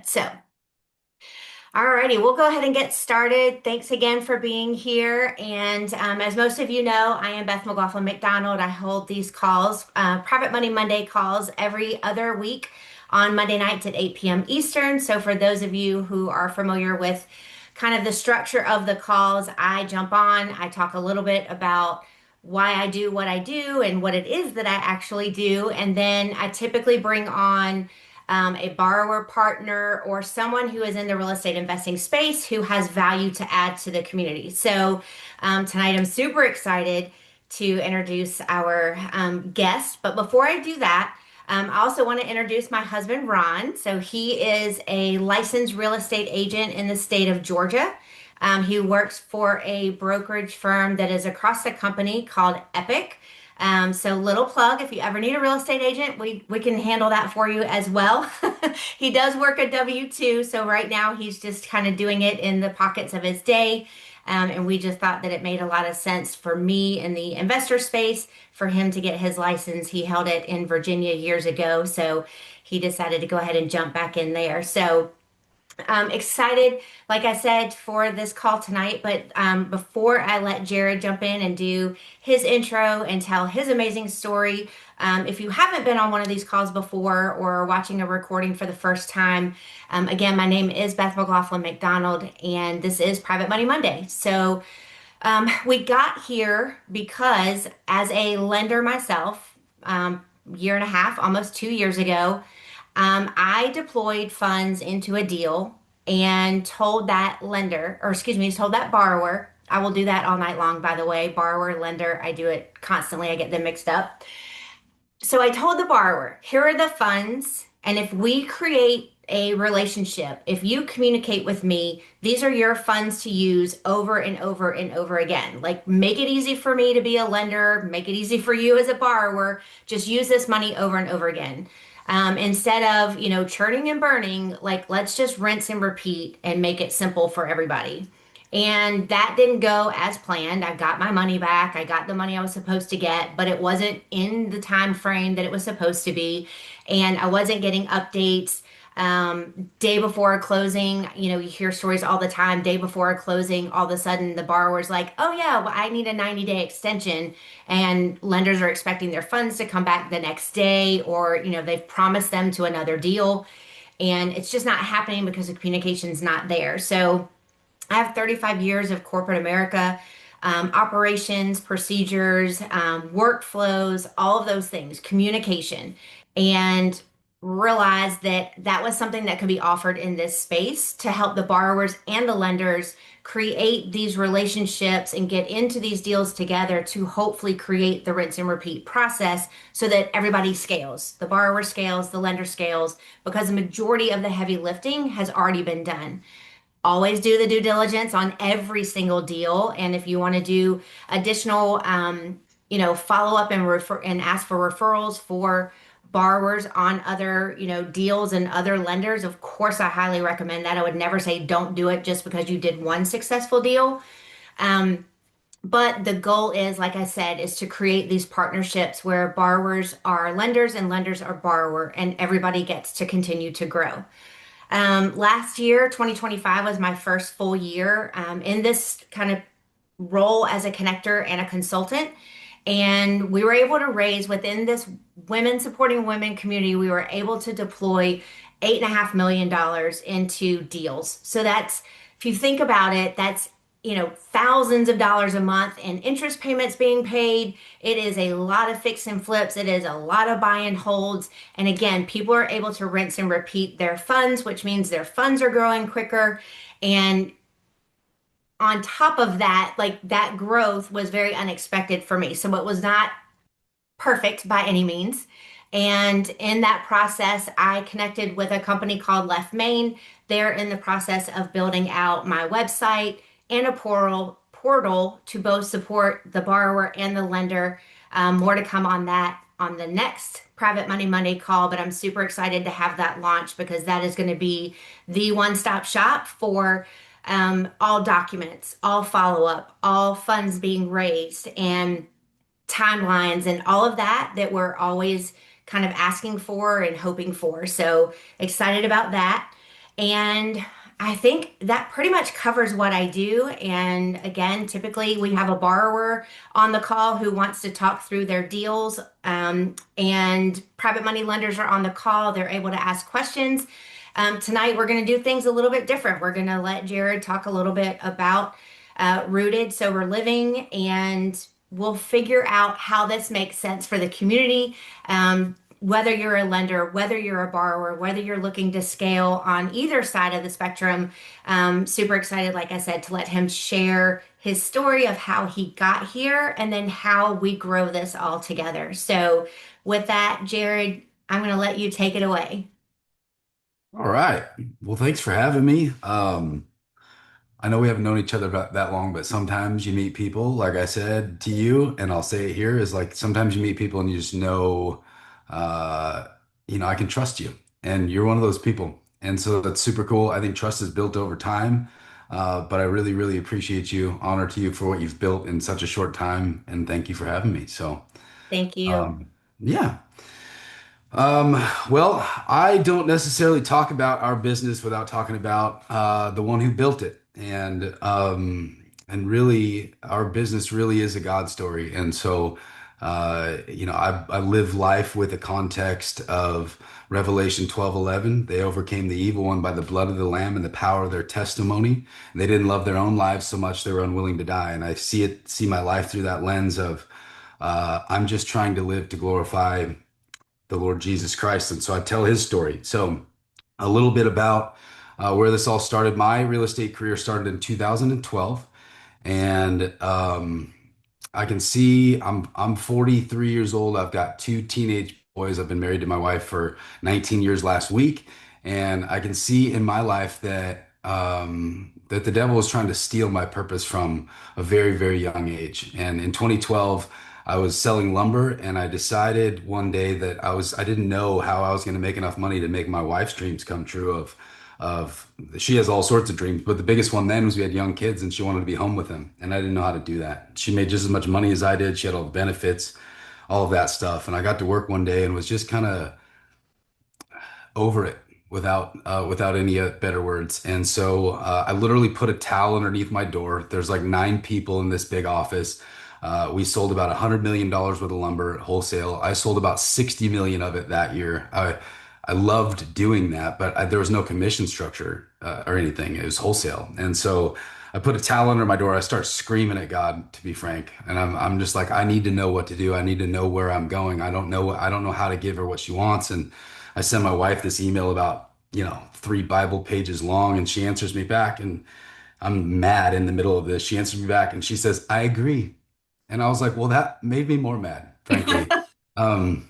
So, alrighty, we'll go ahead and get started. Thanks again for being here. And as most of you know, I am Beth McLaughlin McDonald. I hold these calls, Private Money Monday calls, every other week on Monday nights at 8 p.m. Eastern. So, for those of you who are familiar with kind of the structure of the calls, I jump on, I talk a little bit about why I do what I do and what it is that I actually do. And then I typically bring on a borrower partner or someone who is in the real estate investing space who has value to add to the community. So tonight I'm super excited to introduce our guest. But before I do that, I also want to introduce my husband, Ron. So he is a licensed real estate agent in the state of Georgia. He works for a brokerage firm that is across the company called Epic. So little plug, if you ever need a real estate agent, we can handle that for you as well. He does work a W-2, so right now he's just kind of doing it in the pockets of his day. And we just thought that it made a lot of sense for me in the investor space for him to get his license. He held it in Virginia years ago, so he decided to go ahead and jump back in there. So I'm excited, like I said, for this call tonight. But before I let Jared jump in and do his intro and tell his amazing story, if you haven't been on one of these calls before or watching a recording for the first time, again, my name is Beth McLaughlin McDonald, and this is Private Money Monday. So we got here because, as a lender myself, year and a half, almost 2 years ago, I deployed funds into a deal and told that lender, or excuse me, told that borrower. I will do that all night long, by the way. Borrower, lender, I do it constantly. I get them mixed up. So I told the borrower, here are the funds, and if we create a relationship, if you communicate with me, these are your funds to use over and over and over again. Like, make it easy for me to be a lender, make it easy for you as a borrower. Just use this money over and over again. Instead of, churning and burning, like, let's just rinse and repeat and make it simple for everybody. And that didn't go as planned. I got my money back. I got the money I was supposed to get, but it wasn't in the time frame that it was supposed to be. And I wasn't getting updates. Day before closing, you hear stories all the time. Day before closing, all of a sudden the borrower's like, oh yeah, well, I need a 90-day extension. And lenders are expecting their funds to come back the next day, or, they've promised them to another deal. And it's just not happening because the communication's not there. So I have 35 years of corporate America, operations, procedures, workflows, all of those things, communication, and realized that that was something that could be offered in this space to help the borrowers and the lenders create these relationships and get into these deals together to hopefully create the rinse and repeat process so that everybody scales. The borrower scales, the lender scales, because the majority of the heavy lifting has already been done. Always do the due diligence on every single deal. And if you want to do additional, follow up and refer and ask for referrals for borrowers on other, deals and other lenders, of course, I highly recommend that. I would never say don't do it just because you did one successful deal. But the goal is, like I said, is to create these partnerships where borrowers are lenders and lenders are borrower, and everybody gets to continue to grow. Last year, 2025, was my first full year in this kind of role as a connector and a consultant. And we were able to raise within this women supporting women community, we were able to deploy $8.5 million into deals. So that's, if you think about it, that's thousands of dollars a month in interest payments being paid. It is a lot of fix and flips. It is a lot of buy and holds. And again, people are able to rinse and repeat their funds, which means their funds are growing quicker. And on top of that, like, that growth was very unexpected for me. So it was not perfect by any means. And in that process, I connected with a company called Left Main. They're in the process of building out my website and a portal to both support the borrower and the lender. More to come on that on the next Private Money Monday call, but I'm super excited to have that launch because that is going to be the one-stop shop for all documents, all follow-up, all funds being raised, and timelines and all of that we're always kind of asking for and hoping for. So excited about that. And I think that pretty much covers what I do. And again, typically we have a borrower on the call who wants to talk through their deals. And private money lenders are on the call. They're able to ask questions. Tonight, we're going to do things a little bit different. We're going to let Jared talk a little bit about Rooted Sober Living, and we'll figure out how this makes sense for the community. Whether you're a lender, whether you're a borrower, whether you're looking to scale on either side of the spectrum, super excited, like I said, to let him share his story of how he got here and then how we grow this all together. So, with that, Jared, I'm going to let you take it away. All right. Well, thanks for having me. I know we haven't known each other about that long, but sometimes you meet people, like I said to you, and I'll say it here, is like sometimes you meet people and you just know, uh, I can trust you, and you're one of those people. And so that's super cool. I think trust is built over time. But I really, really appreciate you, honor to you for what you've built in such a short time, and thank you for having me. So, Thank you. um, yeah. Um, well, I don't necessarily talk about our business without talking about the one who built it. And really our business really is a God story. And so I live life with a context of Revelation 12:11. They overcame the evil one by the blood of the Lamb and the power of their testimony. And they didn't love their own lives so much they were unwilling to die. And I see my life through that lens of I'm just trying to live to glorify the Lord Jesus Christ. And so I tell his story. So a little bit about where this all started. My real estate career started in 2012, and I can see I'm 43 years old. I've got two teenage boys. I've been married to my wife for 19 years last week, and I can see in my life that that the devil was trying to steal my purpose from a very, very young age. And in 2012, I was selling lumber, and I decided one day that I didn't know how I was going to make enough money to make my wife's dreams come true of she has all sorts of dreams, but the biggest one then was we had young kids and she wanted to be home with them. And I didn't know how to do that. She made just as much money as I did. She had all the benefits, all of that stuff. And I got to work one day and was just kind of over it without any better words. And so I literally put a towel underneath my door. There's like 9 people in this big office. We sold about $100 million worth of lumber wholesale. I sold about 60 million of it that year. I loved doing that, but there was no commission structure or anything. It was wholesale. And so I put a towel under my door. I start screaming at God, to be frank. And I'm just like, I need to know what to do. I need to know where I'm going. I don't know how to give her what she wants. And I send my wife this email about, 3 Bible pages long, and she answers me back, and I'm mad in the middle of this. She answers me back and she says, I agree. And I was like, well, that made me more mad, frankly. Um,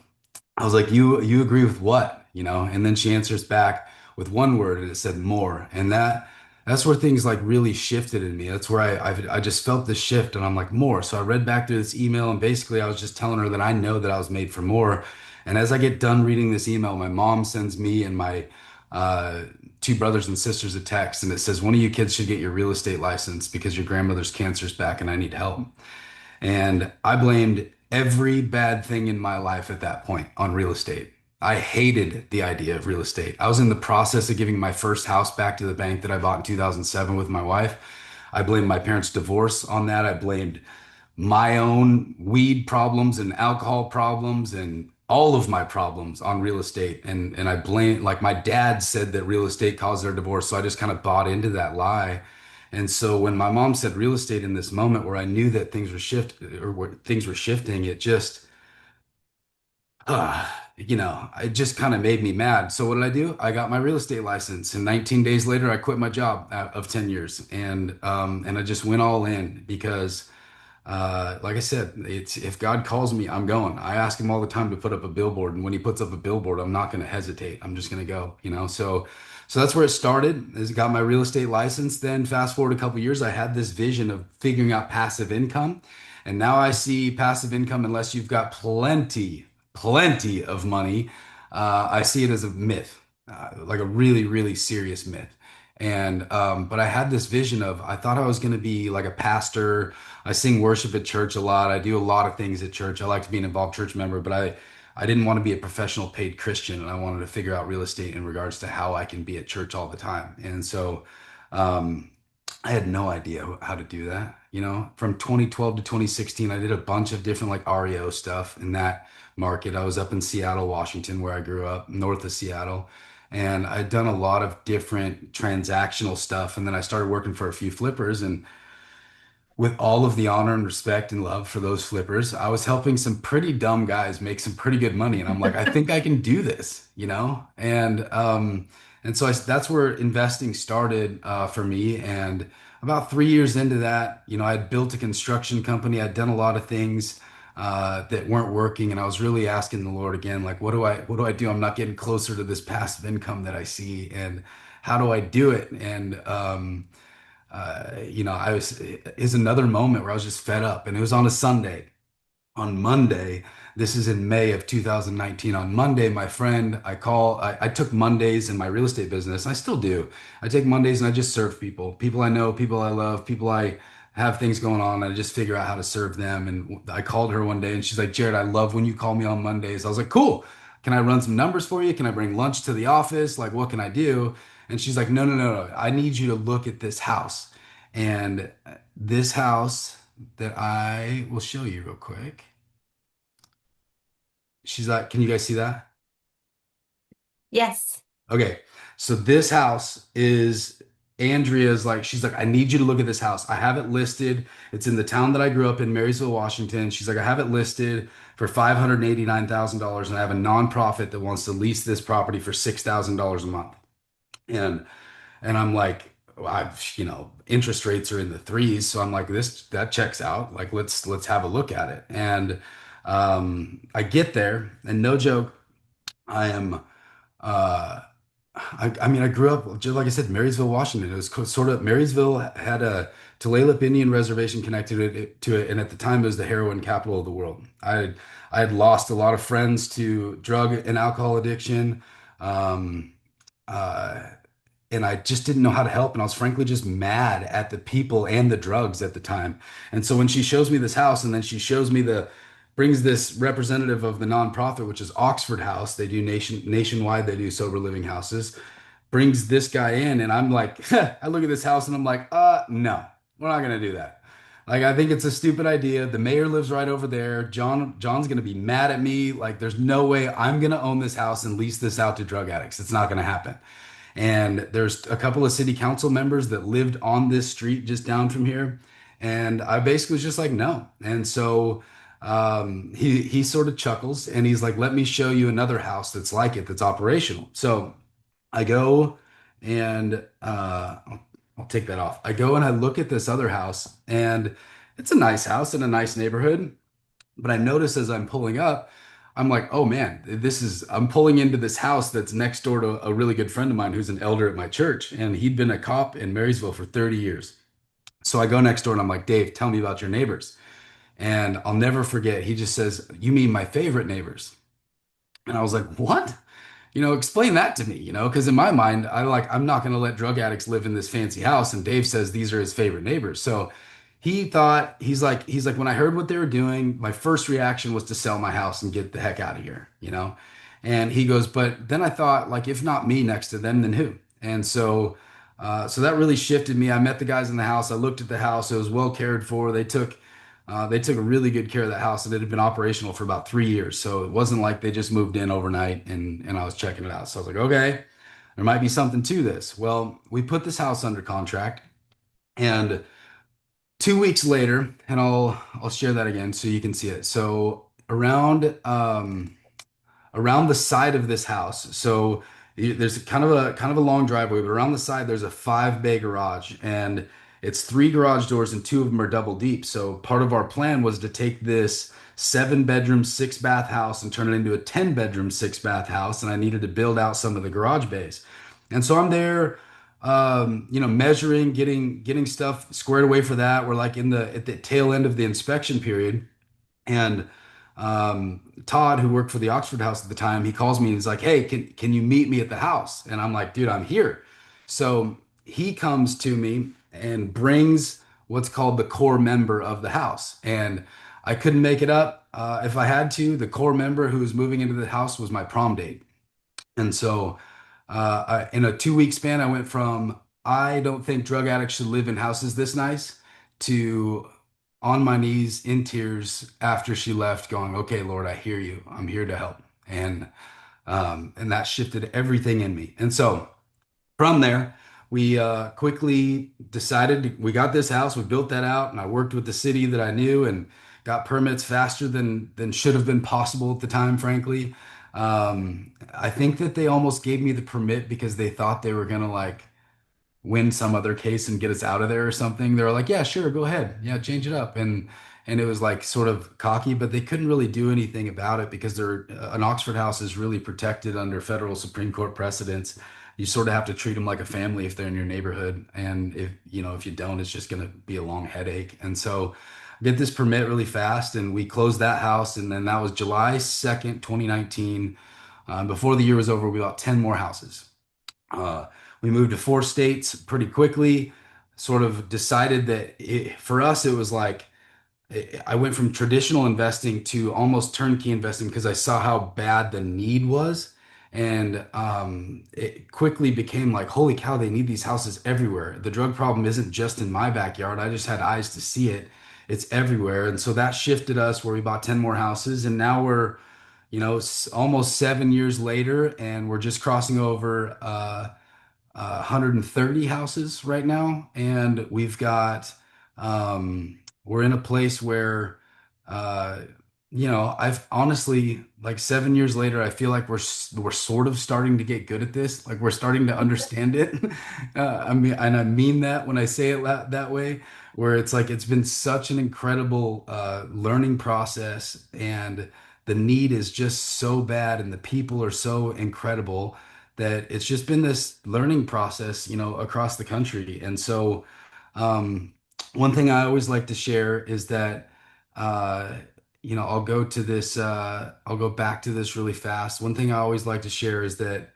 I was like, you agree with what? And then she answers back with one word, and it said more. And that's where things like really shifted in me. That's where I just felt the shift, and I'm like, more. So I read back through this email, and basically I was just telling her that I know that I was made for more. And as I get done reading this email, my mom sends me and my uh, 2 brothers and sisters a text, and it says, one of you kids should get your real estate license because your grandmother's cancer's back and I need help. And I blamed every bad thing in my life at that point on real estate. I hated the idea of real estate. I was in the process of giving my first house back to the bank that I bought in 2007 with my wife. I blamed my parents' divorce on that. I blamed my own weed problems and alcohol problems and all of my problems on real estate. And I blame, like, my dad said that real estate caused their divorce. So I just kind of bought into that lie. And so when my mom said real estate in this moment where I knew that things were shifting, it just, uh, it just kind of made me mad. So what did I do? I got my real estate license, and 19 days later, I quit my job of 10 years, and I just went all in because like I said, it's if God calls me, I'm going. I ask him all the time to put up a billboard, and when he puts up a billboard, I'm not going to hesitate. I'm just going to go. So that's where it started. Is got my real estate license. Then fast forward a couple years, I had this vision of figuring out passive income, and now I see passive income, unless you've got plenty of money, I see it as a myth, like a really, really serious myth. But I had this vision of I thought I was going to be like a pastor. I sing worship at church a lot. I do a lot of things at church. I like to be an involved church member, but I didn't want to be a professional paid Christian, and I wanted to figure out real estate in regards to how I can be at church all the time. And so um, I had no idea how to do that. You know, from 2012 to 2016, I did a bunch of different like REO stuff in that market. I was up in Seattle, Washington, where I grew up, north of Seattle. And I'd done a lot of different transactional stuff. And then I started working for a few flippers. And with all of the honor and respect and love for those flippers, I was helping some pretty dumb guys make some pretty good money. And I'm like, I think I can do this, you know? And so that's where investing started for me. And about 3 years into that, you know, I'd built a construction company. I'd done a lot of things that weren't working. And I was really asking the Lord again, like, what do I do? I'm not getting closer to this passive income that I see. And how do I do it? You know, is another moment where I was just fed up, and it was on a Sunday. On Monday, this is in May of 2019. On Monday, my friend, I took Mondays in my real estate business, and I still do. I take Mondays and I just serve people I know, people I love, people I have things going on. I just figure out how to serve them. And I called her one day and she's like, Jared, I love when you call me on Mondays. I was like, cool. Can I run some numbers for you? Can I bring lunch to the office? Like, what can I do? And she's like, no, no, no, no. I need you to look at this house. And this house that I will show you real quick. She's like, can you guys see that? Yes. Okay. So this house is Andrea's like, she's like, I need you to look at this house. I have it listed. It's in the town that I grew up in, Marysville, Washington. She's like, I have it listed for $589,000, and I have a nonprofit that wants to lease this property for $6,000 a month. And I'm like, well, you know, interest rates are in the threes, so I'm like, this that checks out. Like, let's have a look at it. And I get there, and no joke, I am. Uh, I mean, I grew up just like I said, Marysville, Washington. It was sort of Marysville had a Tulalip Indian reservation connected to it, and at the time it was the heroin capital of the world. I had lost a lot of friends to drug and alcohol addiction. Um, uh, and I just didn't know how to help. And I was frankly just mad at the people and the drugs at the time. And so when she shows me this house, and then she shows me brings this representative of the nonprofit, which is Oxford House. They do nationwide. They do sober living houses. Brings this guy in, and I'm like, I look at this house, and I'm like, no, we're not gonna do that. Like, I think it's a stupid idea. The mayor lives right over there. John's gonna be mad at me. Like, there's no way I'm gonna own this house and lease this out to drug addicts. It's not gonna happen. And there's a couple of city council members that lived on this street just down from here. And I basically was just like, no. And so he sort of chuckles and he's like, let me show you another house that's like it, that's operational. So I go and I'll take that off. I go and I look at this other house, and it's a nice house in a nice neighborhood. But I notice as I'm pulling up, I'm like, oh man, I'm pulling into this house that's next door to a really good friend of mine who's an elder at my church. And he'd been a cop in Marysville for 30 years. So I go next door and I'm like, Dave, tell me about your neighbors. And I'll never forget, he just says, you mean my favorite neighbors? And I was like, what? You know, explain that to me, you know, because in my mind, I'm not going to let drug addicts live in this fancy house. And Dave says these are his favorite neighbors. So he's like, when I heard what they were doing, my first reaction was to sell my house and get the heck out of here, you know? And he goes, but then I thought, like, if not me next to them, then who? And so that really shifted me. I met the guys in the house. I looked at the house. It was well cared for. They took really good care of that house, and it had been operational for about 3 years. So it wasn't like they just moved in overnight and I was checking it out. So I was like, okay, there might be something to this. Well, we put this house under contract, and 2 weeks later, and I'll share that again so you can see it. So around the side of this house. So there's kind of a long driveway, but around the side there's a 5 bay garage, and it's 3 garage doors, and 2 of them are double deep. So part of our plan was to take this 7 bedroom, 6 bath house and turn it into a 10 bedroom, 6 bath house. And I needed to build out some of the garage bays. And so I'm there, you know, measuring, getting stuff squared away for that. We're like at the tail end of the inspection period. And Todd, who worked for the Oxford House at the time, he calls me and he's like, "Hey, can you meet me at the house?" And I'm like, "Dude, I'm here." So he comes to me and brings what's called the core member of the house. And I couldn't make it up. If I had to, the core member who was moving into the house was my prom date. And so, in a 2 week span, I went from I don't think drug addicts should live in houses this nice to on my knees in tears after she left, going, "Okay, Lord, I hear you. I'm here to help." And that shifted everything in me. And so from there, we quickly decided we got this house, we built that out, and I worked with the city that I knew and got permits faster than should have been possible at the time, frankly. I think that they almost gave me the permit because they thought they were gonna like win some other case and get us out of there or something. They were like, "Yeah, sure, go ahead. Yeah, change it up." And it was like sort of cocky, but they couldn't really do anything about it because they're an Oxford house is really protected under federal Supreme Court precedents. You sort of have to treat them like a family if they're in your neighborhood, and if you don't, it's just going to be a long headache. And so get this permit really fast, and we closed that house, and then that was July 2nd, 2019. Before the year was over, we bought 10 more houses. Uh, we moved to 4 states pretty quickly. Sort of decided that for us, it was like I went from traditional investing to almost turnkey investing because I saw how bad the need was. And it quickly became like, holy cow, they need these houses everywhere. The drug problem isn't just in my backyard. I just had eyes to see it. It's everywhere. And so that shifted us where we bought 10 more houses. And now we're, almost 7 years later, and we're just crossing over 130 houses right now, and we're in a place where, uh, I've honestly, like 7 years later, I feel like we're sort of starting to get good at this. Like we're starting to understand it. I mean that when I say it that way, where it's like it's been such an incredible learning process, and the need is just so bad, and the people are so incredible that it's just been this learning process, across the country. And so, um, one thing I always like to share is that, uh, I'll go back to this really fast. One thing I always like to share is that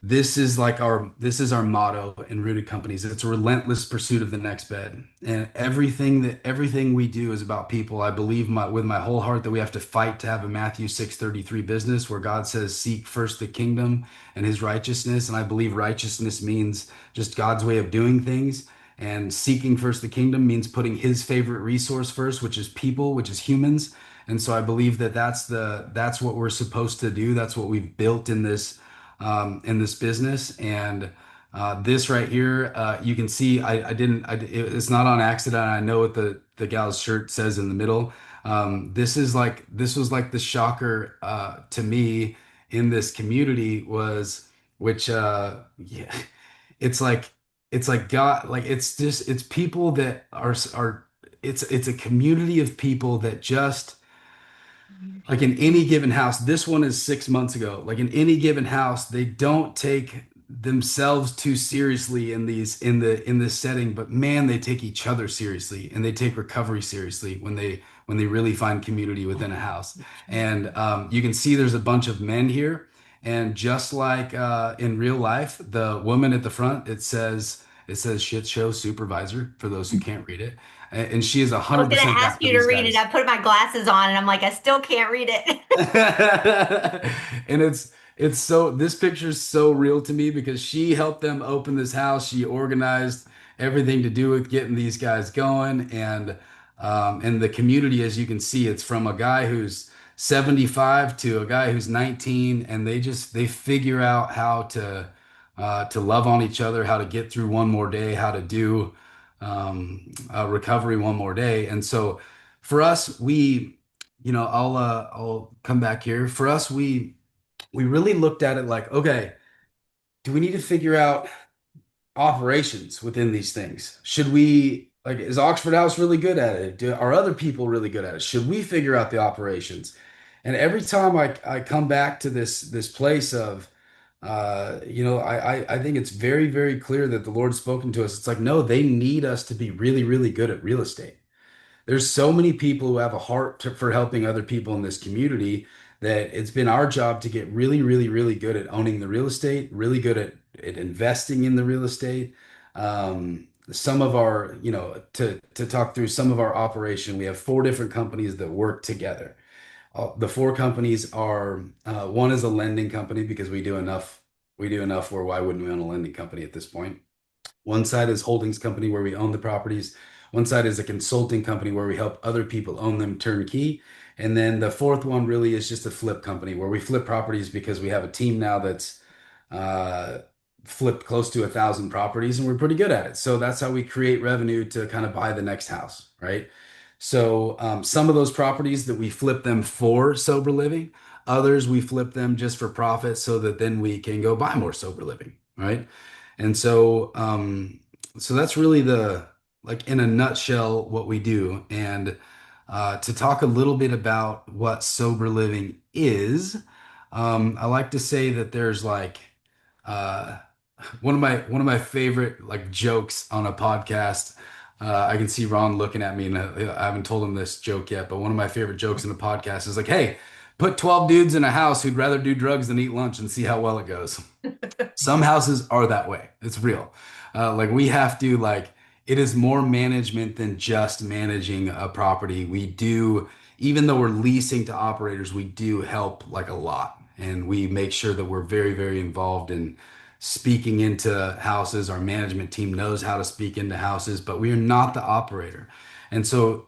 this is our motto in Rooted Companies. It's a relentless pursuit of the next bed. And everything we do is about people. I believe with my whole heart that we have to fight to have a Matthew 6:33 business where God says, "Seek first the kingdom and his righteousness." And I believe righteousness means just God's way of doing things. And seeking first the kingdom means putting his favorite resource first, which is people, which is humans. And so I believe that that's what we're supposed to do. That's what we've built in this business. And this right here, you can see I didn't, it's not on accident. I know what the gal's shirt says in the middle. This was like the shocker to me in this community was, which, yeah, it's like, it's like God, like it's people that it's a community of people that just like in any given house, this one is 6 months ago. Like in any given house, they don't take themselves too seriously in this setting, but man, they take each other seriously and they take recovery seriously when they really find community within a house. And you can see there's a bunch of men here, and just like in real life, the woman at the front it says shit show supervisor for those who can't read it, and she is I was going to 100% ask back for you to these read it. guys. I put my glasses on and I'm like, I still can't read it. And it's so this picture is so real to me because she helped them open this house. She organized everything to do with getting these guys going, and the community, as you can see, it's from a guy who's 75 to a guy who's 19, and they figure out how to love on each other, how to get through one more day, how to do recovery one more day. And so for us, I'll come back here. For us, we really looked at it like, okay, do we need to figure out operations within these things? Should we like is Oxford House really good at it? Are other people really good at it? Should we figure out the operations? And every time I come back to this place of I think it's very, very clear that the Lord's spoken to us. It's like, no, they need us to be really, really good at real estate. There's so many people who have a heart for helping other people in this community that it's been our job to get really, really, really good at owning the real estate, really good at investing in the real estate. some of our, to talk through some of our operation, we have four different companies that work together. The four companies are one is a lending company because we do enough where why wouldn't we own a lending company at this point? One side is holdings company where we own the properties. One side is a consulting company where we help other people own them turnkey. And then the fourth one really is just a flip company where we flip properties because we have a team now that's uh, flipped close to 1,000 properties and we're pretty good at it. So that's how we create revenue to kind of buy the next house, right? So some of those properties that we flip them for sober living, others we flip them just for profit so that then we can go buy more sober living, right? And so that's really like in a nutshell what we do. And to talk a little bit about what sober living is, I like to say that there's like uh, one of my favorite like jokes on a podcast. I can see Ron looking at me, and I haven't told him this joke yet. But one of my favorite jokes in the podcast is like, "Hey, put 12 dudes in a house who'd rather do drugs than eat lunch, and see how well it goes." Some houses are that way. It's real. Like we have to like it is more management than just managing a property. We do, even though we're leasing to operators, we do help like a lot. And we make sure that we're very, very involved in speaking into houses. Our management team knows how to speak into houses, but we are not the operator. And so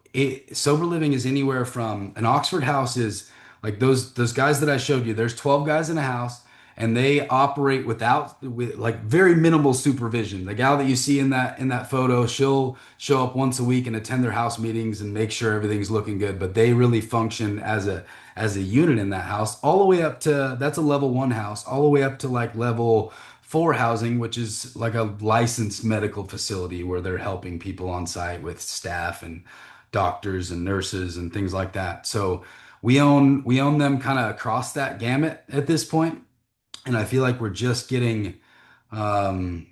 sober living is anywhere from an Oxford house is like those guys that I showed you. There's 12 guys in a house and they operate with like very minimal supervision. The gal that you see in that photo, she'll show up once a week and attend their house meetings and make sure everything's looking good. But they really function as a unit in that house, all the way up to that's a level one house, all the way up to like level four housing, which is like a licensed medical facility where they're helping people on site with staff and doctors and nurses and things like that. So we own them kind of across that gamut at this point. And I feel like um,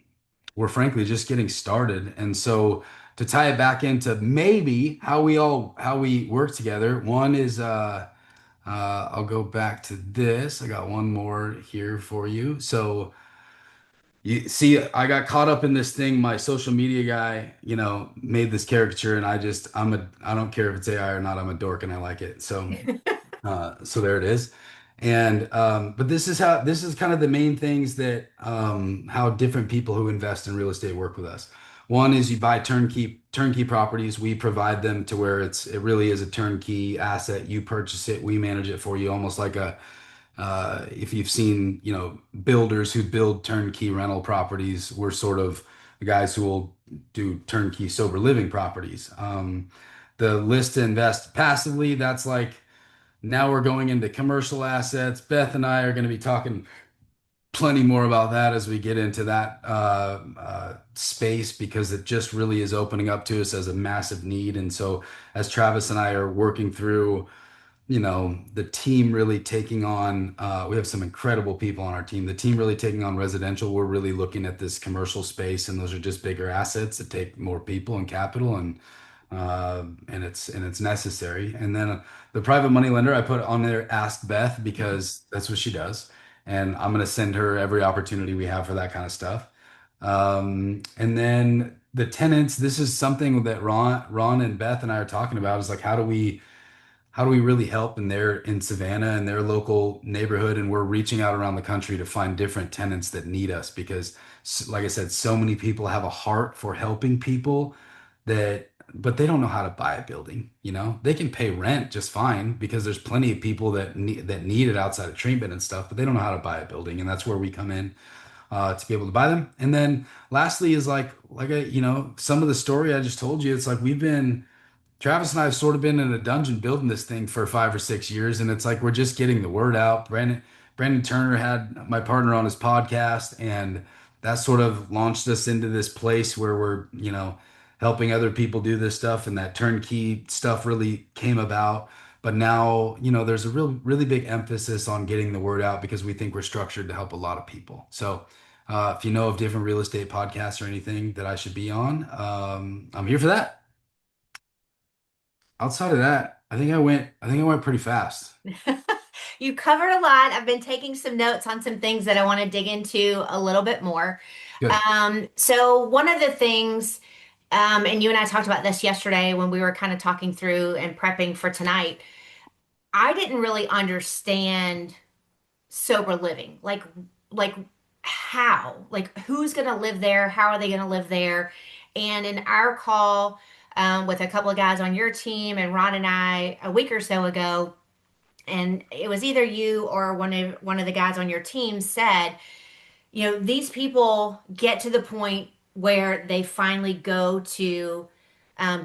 we're frankly just getting started. And so to tie it back into maybe how we work together, one is I'll go back to this. I got one more here for you. So you see, I got caught up in this thing. My social media guy, made this caricature, and I don't care if it's AI or not. I'm a dork, and I like it. So there it is. And but this is kind of the main things that how different people who invest in real estate work with us. One is you buy turnkey properties. We provide them to where it really is a turnkey asset. You purchase it, we manage it for you, almost like if you've seen, builders who build turnkey rental properties, we're sort of the guys who will do turnkey sober living properties. The list to invest passively, that's like now we're going into commercial assets. Beth and I are going to be talking plenty more about that as we get into that space because it just really is opening up to us as a massive need. And so, as Travis and I are working through, the team really taking on, we have some incredible people on our team. The team really taking on residential. We're really looking at this commercial space, and those are just bigger assets that take more people and capital, and it's necessary. And then the private money lender, I put on there, ask Beth because that's what she does, and I'm gonna send her every opportunity we have for that kind of stuff. And then the tenants, this is something that Ron and Beth and I are talking about is like how do we really help in Savannah and their local neighborhood? And we're reaching out around the country to find different tenants that need us because, like I said, so many people have a heart for helping people but they don't know how to buy a building. They can pay rent just fine because there's plenty of people that need it outside of treatment and stuff, but they don't know how to buy a building, and that's where we come in to be able to buy them. And then lastly is some of the story I just told you. It's like Travis and I have sort of been in a dungeon building this thing for 5 or 6 years, and it's like we're just getting the word out. Brandon Turner had my partner on his podcast, and that sort of launched us into this place where we're, helping other people do this stuff, and that turnkey stuff really came about. But now, there's a really big emphasis on getting the word out because we think we're structured to help a lot of people. So, if you know of different real estate podcasts or anything that I should be on, I'm here for that. Outside of that, I think I went pretty fast. You covered a lot. I've been taking some notes on some things that I want to dig into a little bit more. Good. So one of the things And you and I talked about this yesterday when we were kind of talking through and prepping for tonight. I didn't really understand sober living. Like how? Like who's going to live there? How are they going to live there? And in our call with a couple of guys on your team and Ron and I a week or so ago, and it was either you or one of the guys on your team said, these people get to the point where they finally go to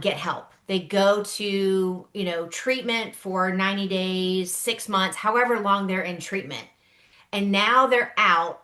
get help. They go to, treatment for 90 days, 6 months, however long they're in treatment. And now they're out.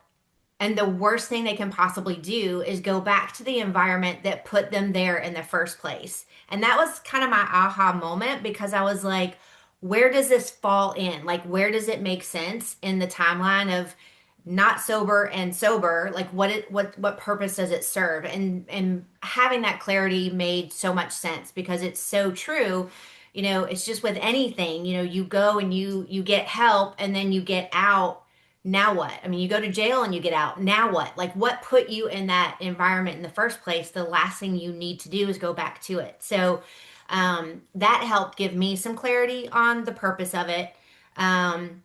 And the worst thing they can possibly do is go back to the environment that put them there in the first place. And that was kind of my aha moment because I was like, where does this fall in? Like, where does it make sense in the timeline of not sober and sober? Like, what purpose does it serve? And having that clarity made so much sense because it's so true. It's just with anything, you go and you get help and then you get out. Now what? I mean, you go to jail and you get out. Now what? Like, what put you in that environment in the first place? The last thing you need to do is go back to it. So, that helped give me some clarity on the purpose of it, and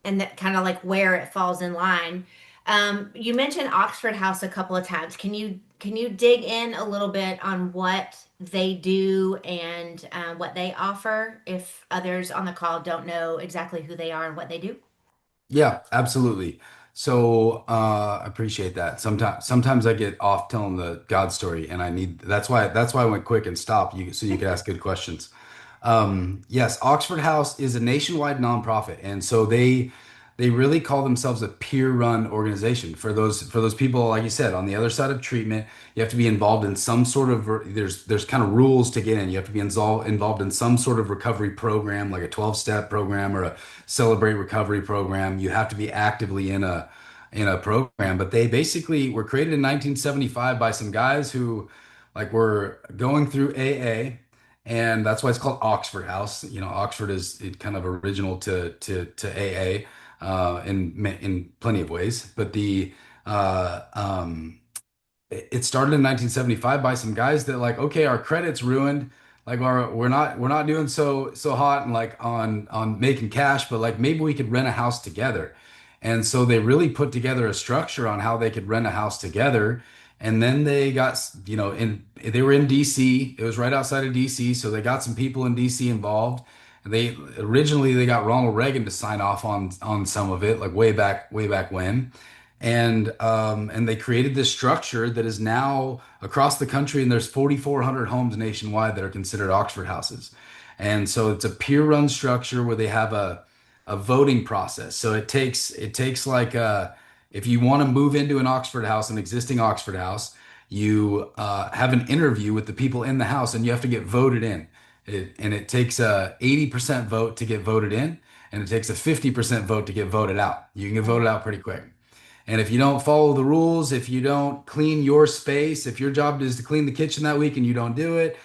that kind of like where it falls in line. You mentioned Oxford House a couple of times. Can you dig in a little bit on what they do and what they offer if others on the call don't know exactly who they are and what they do? Yeah, absolutely. So I appreciate that. Sometimes I get off telling the God story, and that's why I went quick and stopped you so you could ask good questions. Yes, Oxford House is a nationwide nonprofit, and so they really call themselves a peer-run organization. For those people, like you said, on the other side of treatment, you have to be involved in some sort of there's kind of rules to get in. You have to be involved in some sort of recovery program, like a 12-step program or a Celebrate Recovery program. You have to be actively in a program. But they basically were created in 1975 by some guys who like were going through AA, and that's why it's called Oxford House. Oxford is it kind of original to AA in plenty of ways. But the it started in 1975 by some guys that like, okay, our credit's ruined. Like we're not doing so hot and like on making cash, but like maybe we could rent a house together. And so they really put together a structure on how they could rent a house together. And then they got, they were in DC. It was right outside of DC, so they got some people in DC involved. They got Ronald Reagan to sign off on some of it, like way back when. And they created this structure that is now across the country, and there's 4,400 homes nationwide that are considered Oxford houses. And so it's a peer-run structure where they have a voting process. So it takes like if you want to move into an Oxford house, an existing Oxford house, you have an interview with the people in the house, and you have to get voted in. And it takes a 80% vote to get voted in, and it takes a 50% vote to get voted out. You can get voted out pretty quick. And if you don't follow the rules, if you don't clean your space, if your job is to clean the kitchen that week and you don't do it,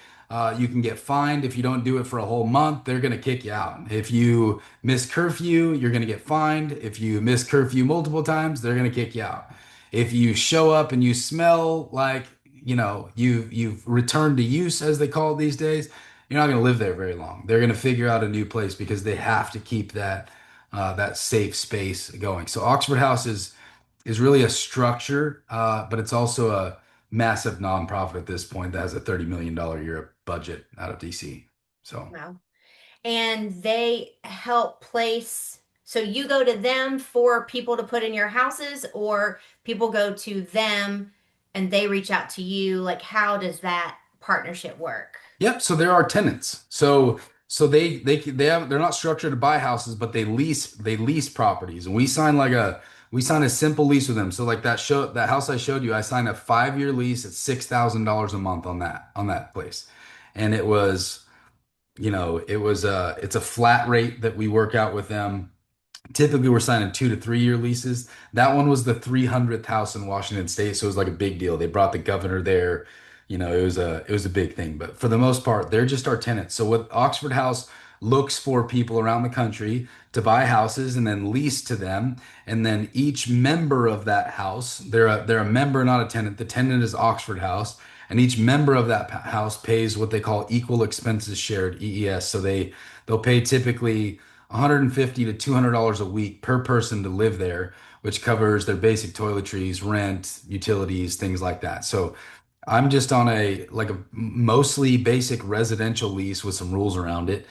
you can get fined. If you don't do it for a whole month, they're going to kick you out. If you miss curfew, you're going to get fined. If you miss curfew multiple times, they're going to kick you out. If you show up and you smell like, you've returned to use, as they call it these days, you're not going to live there very long. They're going to figure out a new place because they have to keep that safe space going. So Oxford House is really a structure, but it's also a massive nonprofit at this point that has a $30 million a year budget out of DC. So, Wow. And they help place. So you go to them for people to put in your houses, or people go to them and they reach out to you. Like, how does that partnership work? yep. So there are tenants. They're not structured to buy houses, but they lease properties, and we sign a simple lease with them. So like that house I showed you, I signed a 5-year lease at $6,000 a month on that place, and it's a flat rate that we work out with them. Typically, we're signing 2 to 3 year leases. That one was the 300th house in Washington State, so it was like a big deal. They brought the governor there. It was a big thing. But for the most part, they're just our tenants. So with Oxford House, looks for people around the country to buy houses and then lease to them. And then each member of that house, they're a member, not a tenant. The tenant is Oxford House, and each member of that house pays what they call equal expenses shared, EES. So they'll pay typically $150 to $200 a week per person to live there, which covers their basic toiletries, rent, utilities, things like that. So I'm just on a mostly basic residential lease with some rules around it,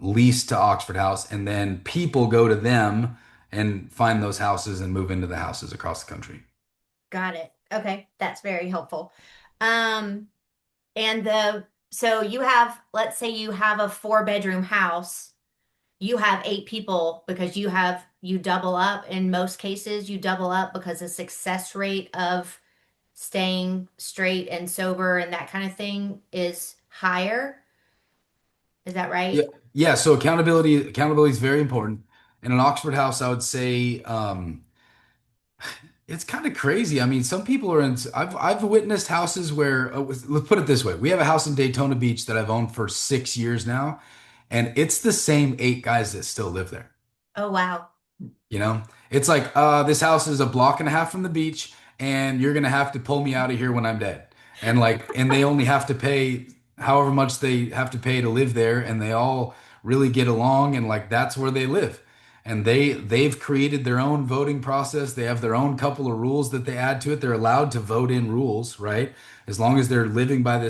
lease to Oxford House, and then people go to them and find those houses and move into the houses across the country. Got it. Okay, that's very helpful. Um, and so you have, let's say you have a four-bedroom house. You have eight people because you double up. In most cases, you double up because the success rate of staying straight and sober and that kind of thing is higher. Is that Yeah, right? yeah. So accountability is very important. In an Oxford House, I would say it's kind of crazy. I mean, some people are in. I've witnessed houses where let's put it this way: we have a house in Daytona Beach that I've owned for 6 years now, and it's the same eight guys that still live there. Oh, wow. You know, it's like this house is a block and a half from the beach, and you're gonna have to pull me out of here when I'm dead. And they only have to pay however much they have to pay to live there, and they all really get along, and like that's where they live. And they've created their own voting process. They have their own couple of rules that they add to it. They're allowed to vote in rules, right? As long as they're living by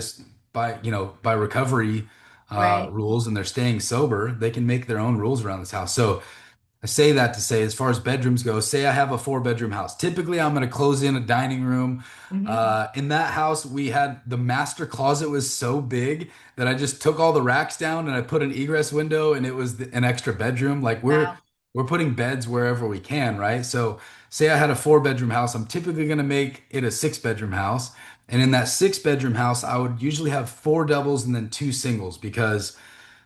by recovery Right. rules and they're staying sober, they can make their own rules around this house. So I say that to say, as far as bedrooms go, say I have a four-bedroom house. Typically, I'm going to close in a dining room. Hmm. In that house, we had the master closet was so big that I just took all the racks down and I put an egress window, and it was an extra bedroom. Like Wow. we're putting beds wherever we can, right? So, say I had a four-bedroom house, I'm typically going to make it a six-bedroom house, and in that six-bedroom house, I would usually have four doubles and then two singles because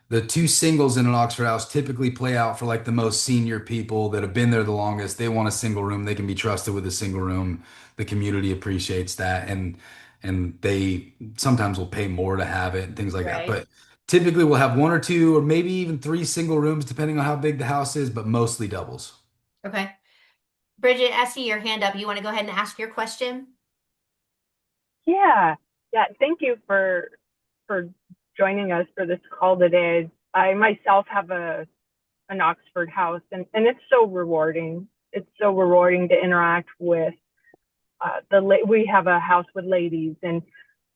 the two singles in an Oxford house typically play out for like the most senior people that have been there the longest. They want a single room. They can be trusted with a single room. The community appreciates that, and they sometimes will pay more to have it and things like that. Right. But typically we'll have one or two or maybe even three single rooms depending on how big the house is, but mostly doubles. Okay. Bridget, I see your hand up. You want to go ahead and ask your question? Yeah, yeah. Thank you for joining us for this call today. I myself have a an Oxford house, and it's so rewarding. It's so rewarding to interact with we have a house with ladies, and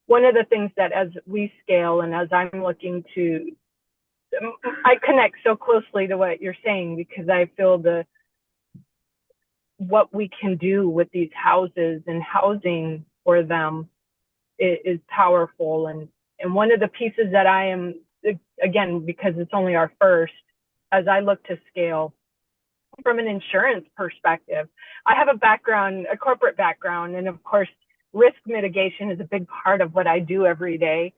one of the things that as we scale and as I'm looking to, I connect so closely to what you're saying because I feel the what we can do with these houses and housing for them is powerful. And one of the pieces that I am, again, because it's only our first, as I look to scale from an insurance perspective, I have a background, a corporate background, and of course, risk mitigation is a big part of what I do every day.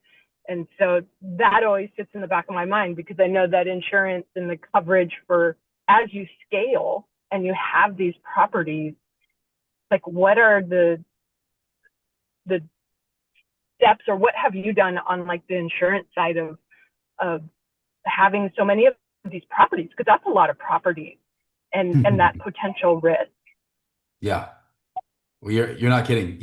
And so that always sits in the back of my mind because I know that insurance and the coverage for as you scale and you have these properties, like what are the steps or what have you done on like the insurance side of having so many of these properties, because that's a lot of properties and that potential risk. Yeah. Well, you're not kidding.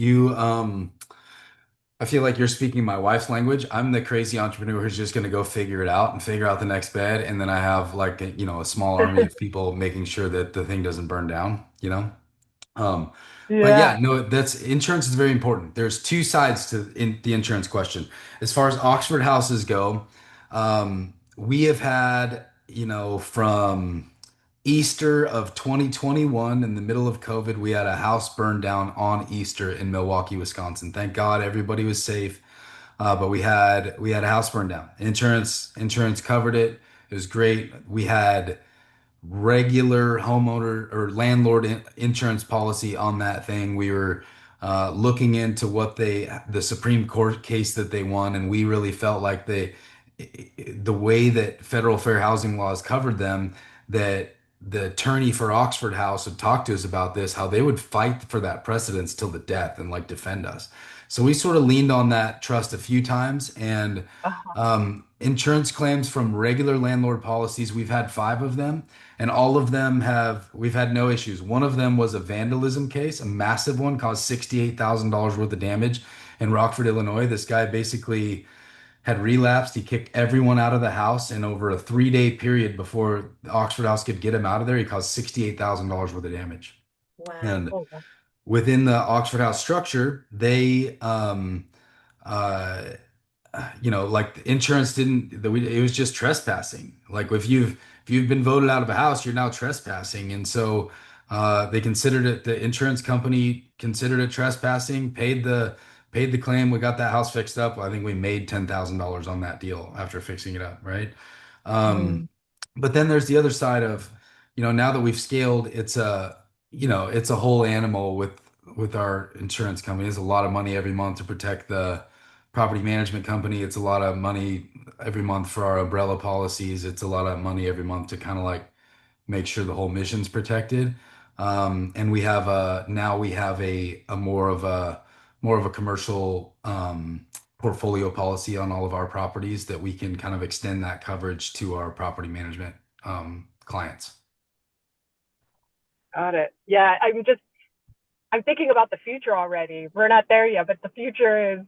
I feel like you're speaking my wife's language. I'm the crazy entrepreneur who's just going to go figure it out and figure out the next bed. And then I have like, a small army of people making sure that the thing doesn't burn down, you know? Um, but Yeah. yeah, no, that's insurance is very important. There's two sides to the insurance question. As far as Oxford houses go, we have had, from Easter of 2021 in the middle of COVID, we had a house burned down on Easter in Milwaukee, Wisconsin. Thank God everybody was safe. But we had a house burned down. Insurance covered it. It was great. We had regular homeowner or landlord insurance policy on that thing. We were looking into the Supreme Court case that they won, and we really felt like the way that federal fair housing laws covered them, that the attorney for Oxford House had talked to us about this, how they would fight for that precedence till the death and like defend us. So we sort of leaned on that trust a few times. And Uh-huh. insurance claims from regular landlord policies, we've had five of them, and all of them we've had no issues. One of them was a vandalism case, a massive one, caused $68,000 worth of damage in Rockford, Illinois. This guy basically had relapsed. He kicked everyone out of the house, and over a 3-day period before the Oxford House could get him out of there, he caused $68,000 worth of damage. Wow. And Oh, wow. within the Oxford House structure, they uh, like the insurance didn't, it was just trespassing. Like if you've been voted out of a house, you're now trespassing. And so they considered it, the insurance company considered it trespassing, paid the claim. We got that house fixed up. I think we made $10,000 on that deal after fixing it up, right? Um, Mm. but then there's the other side of, now that we've scaled, it's a whole animal with our insurance company. It's a lot of money every month to protect the property management company. It's a lot of money every month for our umbrella policies. It's a lot of money every month to kind of like make sure the whole mission's protected. And we have a more of a commercial portfolio policy on all of our properties that we can kind of extend that coverage to our property management clients. Got it. Yeah, I'm thinking about the future already. We're not there yet, but the future is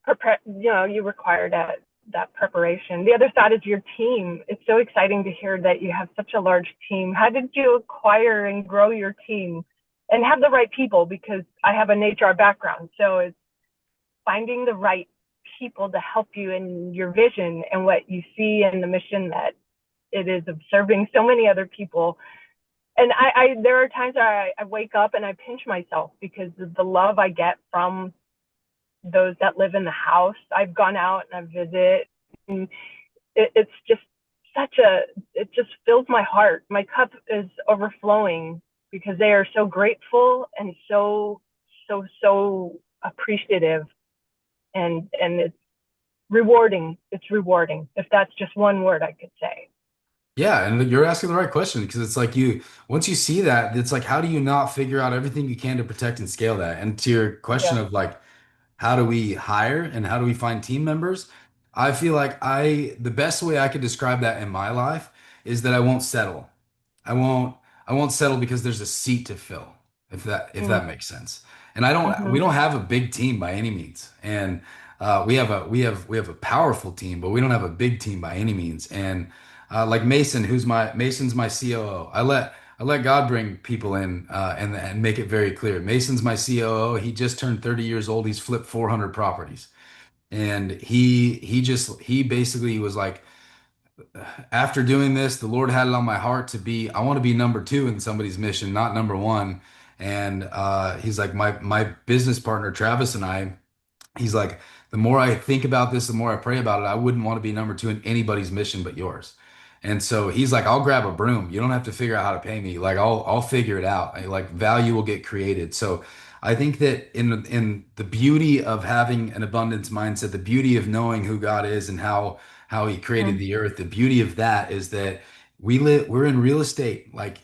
prepare. You require that preparation. The other side is your team. It's so exciting to hear that you have such a large team. How did you acquire and grow your team and have the right people? Because I have an HR background, so it's finding the right people to help you in your vision and what you see in the mission that it is of serving so many other people. And I there are times I wake up and I pinch myself because of the love I get from those that live in the house. I've gone out and I visit, and it's just it just fills my heart. My cup is overflowing because they are so grateful and so appreciative, and it's rewarding. It's rewarding, if that's just one word I could say. Yeah, and you're asking the right question because it's like once you see that, it's like, how do you not figure out everything you can to protect and scale that? And to your question Yeah. of like, how do we hire and how do we find team members? I feel like the best way I could describe that in my life is that I won't settle. I won't I won't settle because there's a seat to fill, if that makes sense. And we Mm-hmm. don't have a big team by any means. And we have a powerful team, but we don't have a big team by any means. And like Mason's my COO. I let God bring people in and make it very clear. Mason's my COO. He just turned 30 years old. He's flipped 400 properties. And he basically was like, after doing this, the Lord had it on my heart I want to be number two in somebody's mission, not number one. And he's like, my business partner, Travis, and I, he's like, the more I think about this, the more I pray about it, I wouldn't want to be number two in anybody's mission but yours. And so he's like, I'll grab a broom. You don't have to figure out how to pay me. Like I'll figure it out. Like value will get created. So I think that in the beauty of having an abundance mindset, the beauty of knowing who God is and how he created the earth, the beauty of that is that we're in real estate. Like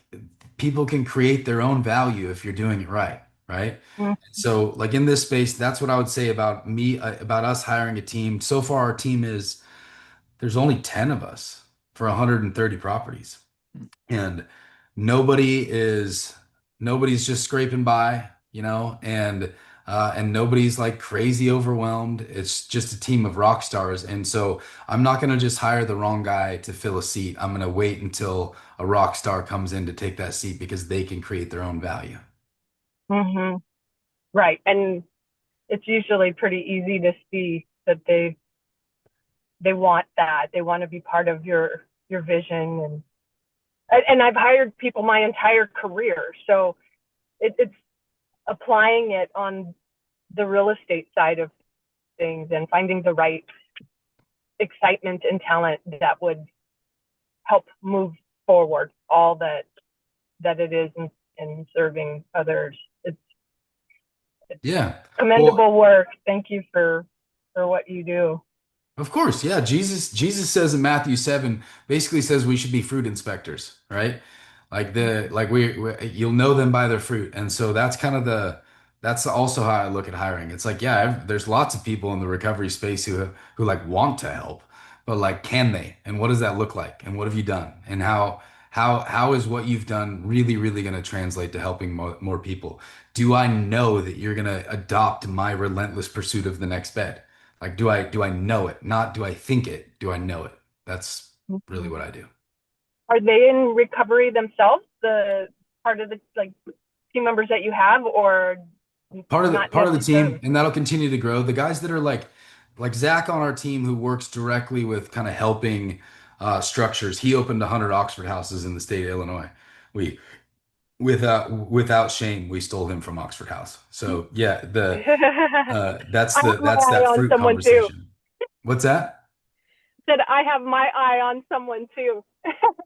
people can create their own value if you're doing it right, right? Mm-hmm. So, like in this space, that's what I would say about about us hiring a team. So far, our team there's only 10 of us for 130 properties. And nobody is nobody's just scraping by, and nobody's like crazy overwhelmed. It's just a team of rock stars. And so I'm not going to just hire the wrong guy to fill a seat. I'm going to wait until a rock star comes in to take that seat because they can create their own value. Mm-hmm. Right. And it's usually pretty easy to see that they want that. They want to be part of your vision, and I've hired people my entire career. So it's applying it on the real estate side of things and finding the right excitement and talent that would help move forward all that it is in serving others. It's Yeah. Well, commendable work. Thank you for what you do. of course, yeah. Jesus says in Matthew 7, basically says we should be fruit inspectors, right? Like you'll know them by their fruit. And so that's kind of That's also how I look at hiring. It's like, yeah, there's lots of people in the recovery space who like want to help, but like, can they? And what does that look like? And what have you done? And how is what you've done really, really going to translate to helping more people? Do I know that you're going to adopt my relentless pursuit of the next bed? Like, do I know it? Not do I think it? Do I know it? That's really what Mhm. I do. Are they in recovery themselves, the part of the like team members that you have, or not Part of the team, necessarily? and that'll continue to grow. The guys that are like Zach on our team, who works directly with kind of helping structures. He opened 100 Oxford houses in the state of Illinois. We without shame, we stole him from Oxford House. So yeah, the I have my that's eye that on fruit someone too. conversation. What's that? Said I have my eye on someone too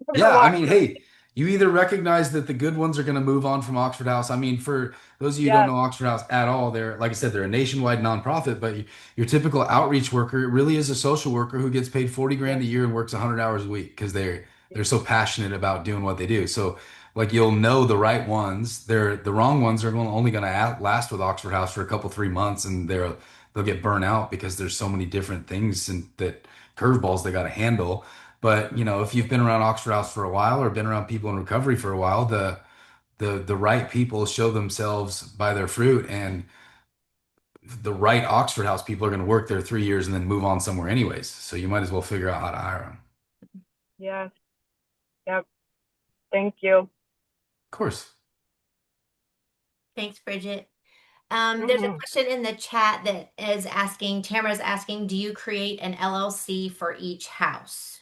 from Yeah, I mean, Oxford. hey, you either recognize that the good ones are going to move on from Oxford House. I mean, for those of you who don't Yes. know Oxford House at all, they're, like I said, they're a nationwide nonprofit, but your typical outreach worker really is a social worker who gets paid 40 grand Yes. a year and works 100 hours a week because they're so passionate about doing what they do. So, like, you'll know the right ones. The wrong ones are only going to last with Oxford House for a couple 3 months, and they'll get burnt out because there's so many different things and that curveballs they got to handle. But if you've been around Oxford House for a while or been around people in recovery for a while, the right people show themselves by their fruit, and the right Oxford House people are going to work there 3 years and then move on somewhere anyways. So you might as well figure out how to hire them. Yes. Yep. Thank you. Of course. Thanks, Bridget. There's a Hmm. question in the chat that is asking, Tamara's asking, do you create an LLC for each house?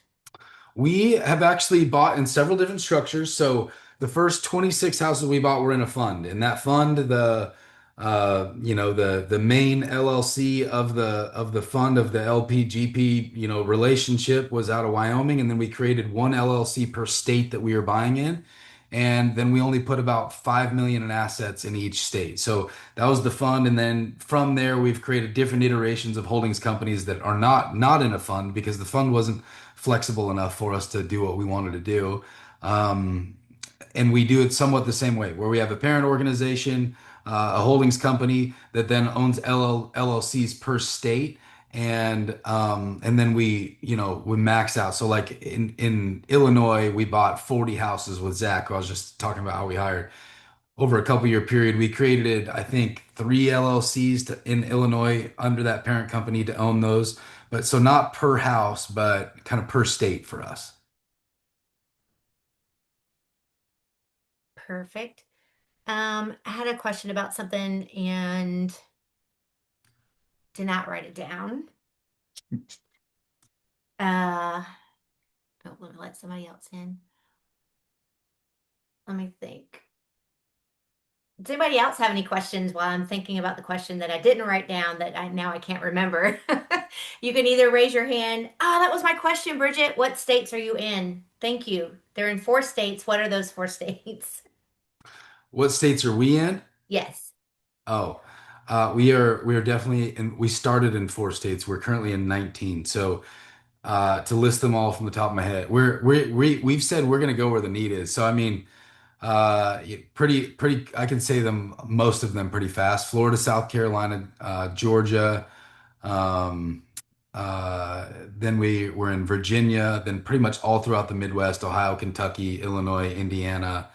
We have actually bought in several different structures. So the first 26 houses we bought were in a fund. And that fund, the main LLC of the fund of the LPGP, relationship was out of Wyoming. And then we created one LLC per state that we were buying in. And then we only put about 5 million in assets in each state. So that was the fund. And then from there, we've created different iterations of holdings companies that are not in a fund because the fund wasn't flexible enough for us to do what we wanted to do. Um, and we do it somewhat the same way, where we have a parent organization, a holdings company that then owns LLCs per state, and then we max out. So like in Illinois, we bought 40 houses with Zach, who I was just talking about how we hired over a couple year period. We created, I think, three LLCs in Illinois under that parent company to own those. But so not per house, but kind of per state for us. Perfect. I had a question about something and did not write it down. Uh, don't want to let somebody else in. Let me think. Does anybody else have any questions while I'm thinking about the question that I didn't write down that I can't remember? You can either raise your hand. Ah, that was my question, Bridget. What states are you in? Thank you. They're in 4 states. What are those 4 states? What states are we in? Yes. Oh, we are definitely in. We started in 4 states. We're currently in 19. So to list them all from the top of my head, we've said we're going to go where the need is. So I mean, pretty. I can say them most of them pretty fast. Florida, South Carolina, Georgia. Um, then we were in Virginia, then pretty much all throughout the Midwest, Ohio, Kentucky, Illinois, Indiana.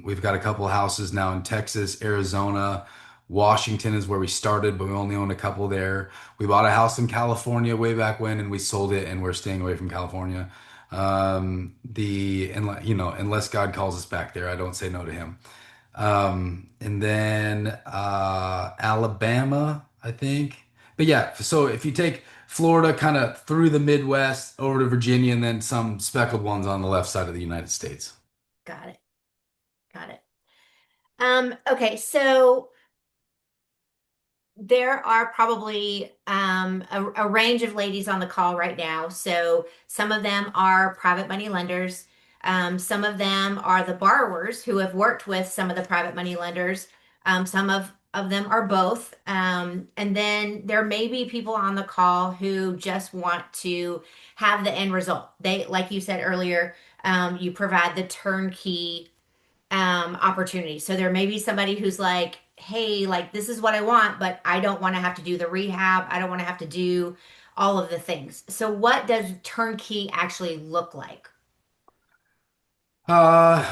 We've got a couple of houses now in Texas, Arizona. Washington is where we started, but we only own a couple there. We bought a house in California way back when, and we sold it, and we're staying away from California. Unless God calls us back there, I don't say no to him. And then Alabama, I think. But yeah, so if you take Florida kind of through the Midwest over to Virginia and then some speckled ones on the left side of the United States. Got it. Got it. Okay, so there are probably a range of ladies on the call right now. So some of them are private money lenders. Some of them are the borrowers who have worked with some of the private money lenders. Some of them are both. And then there may be people on the call who just want to have the end result. They, like you said earlier, you provide the turnkey opportunity. So there may be somebody who's like, hey, like this is what I want, but I don't want to have to do the rehab. I don't want to have to do all of the things. So what does turnkey actually look like?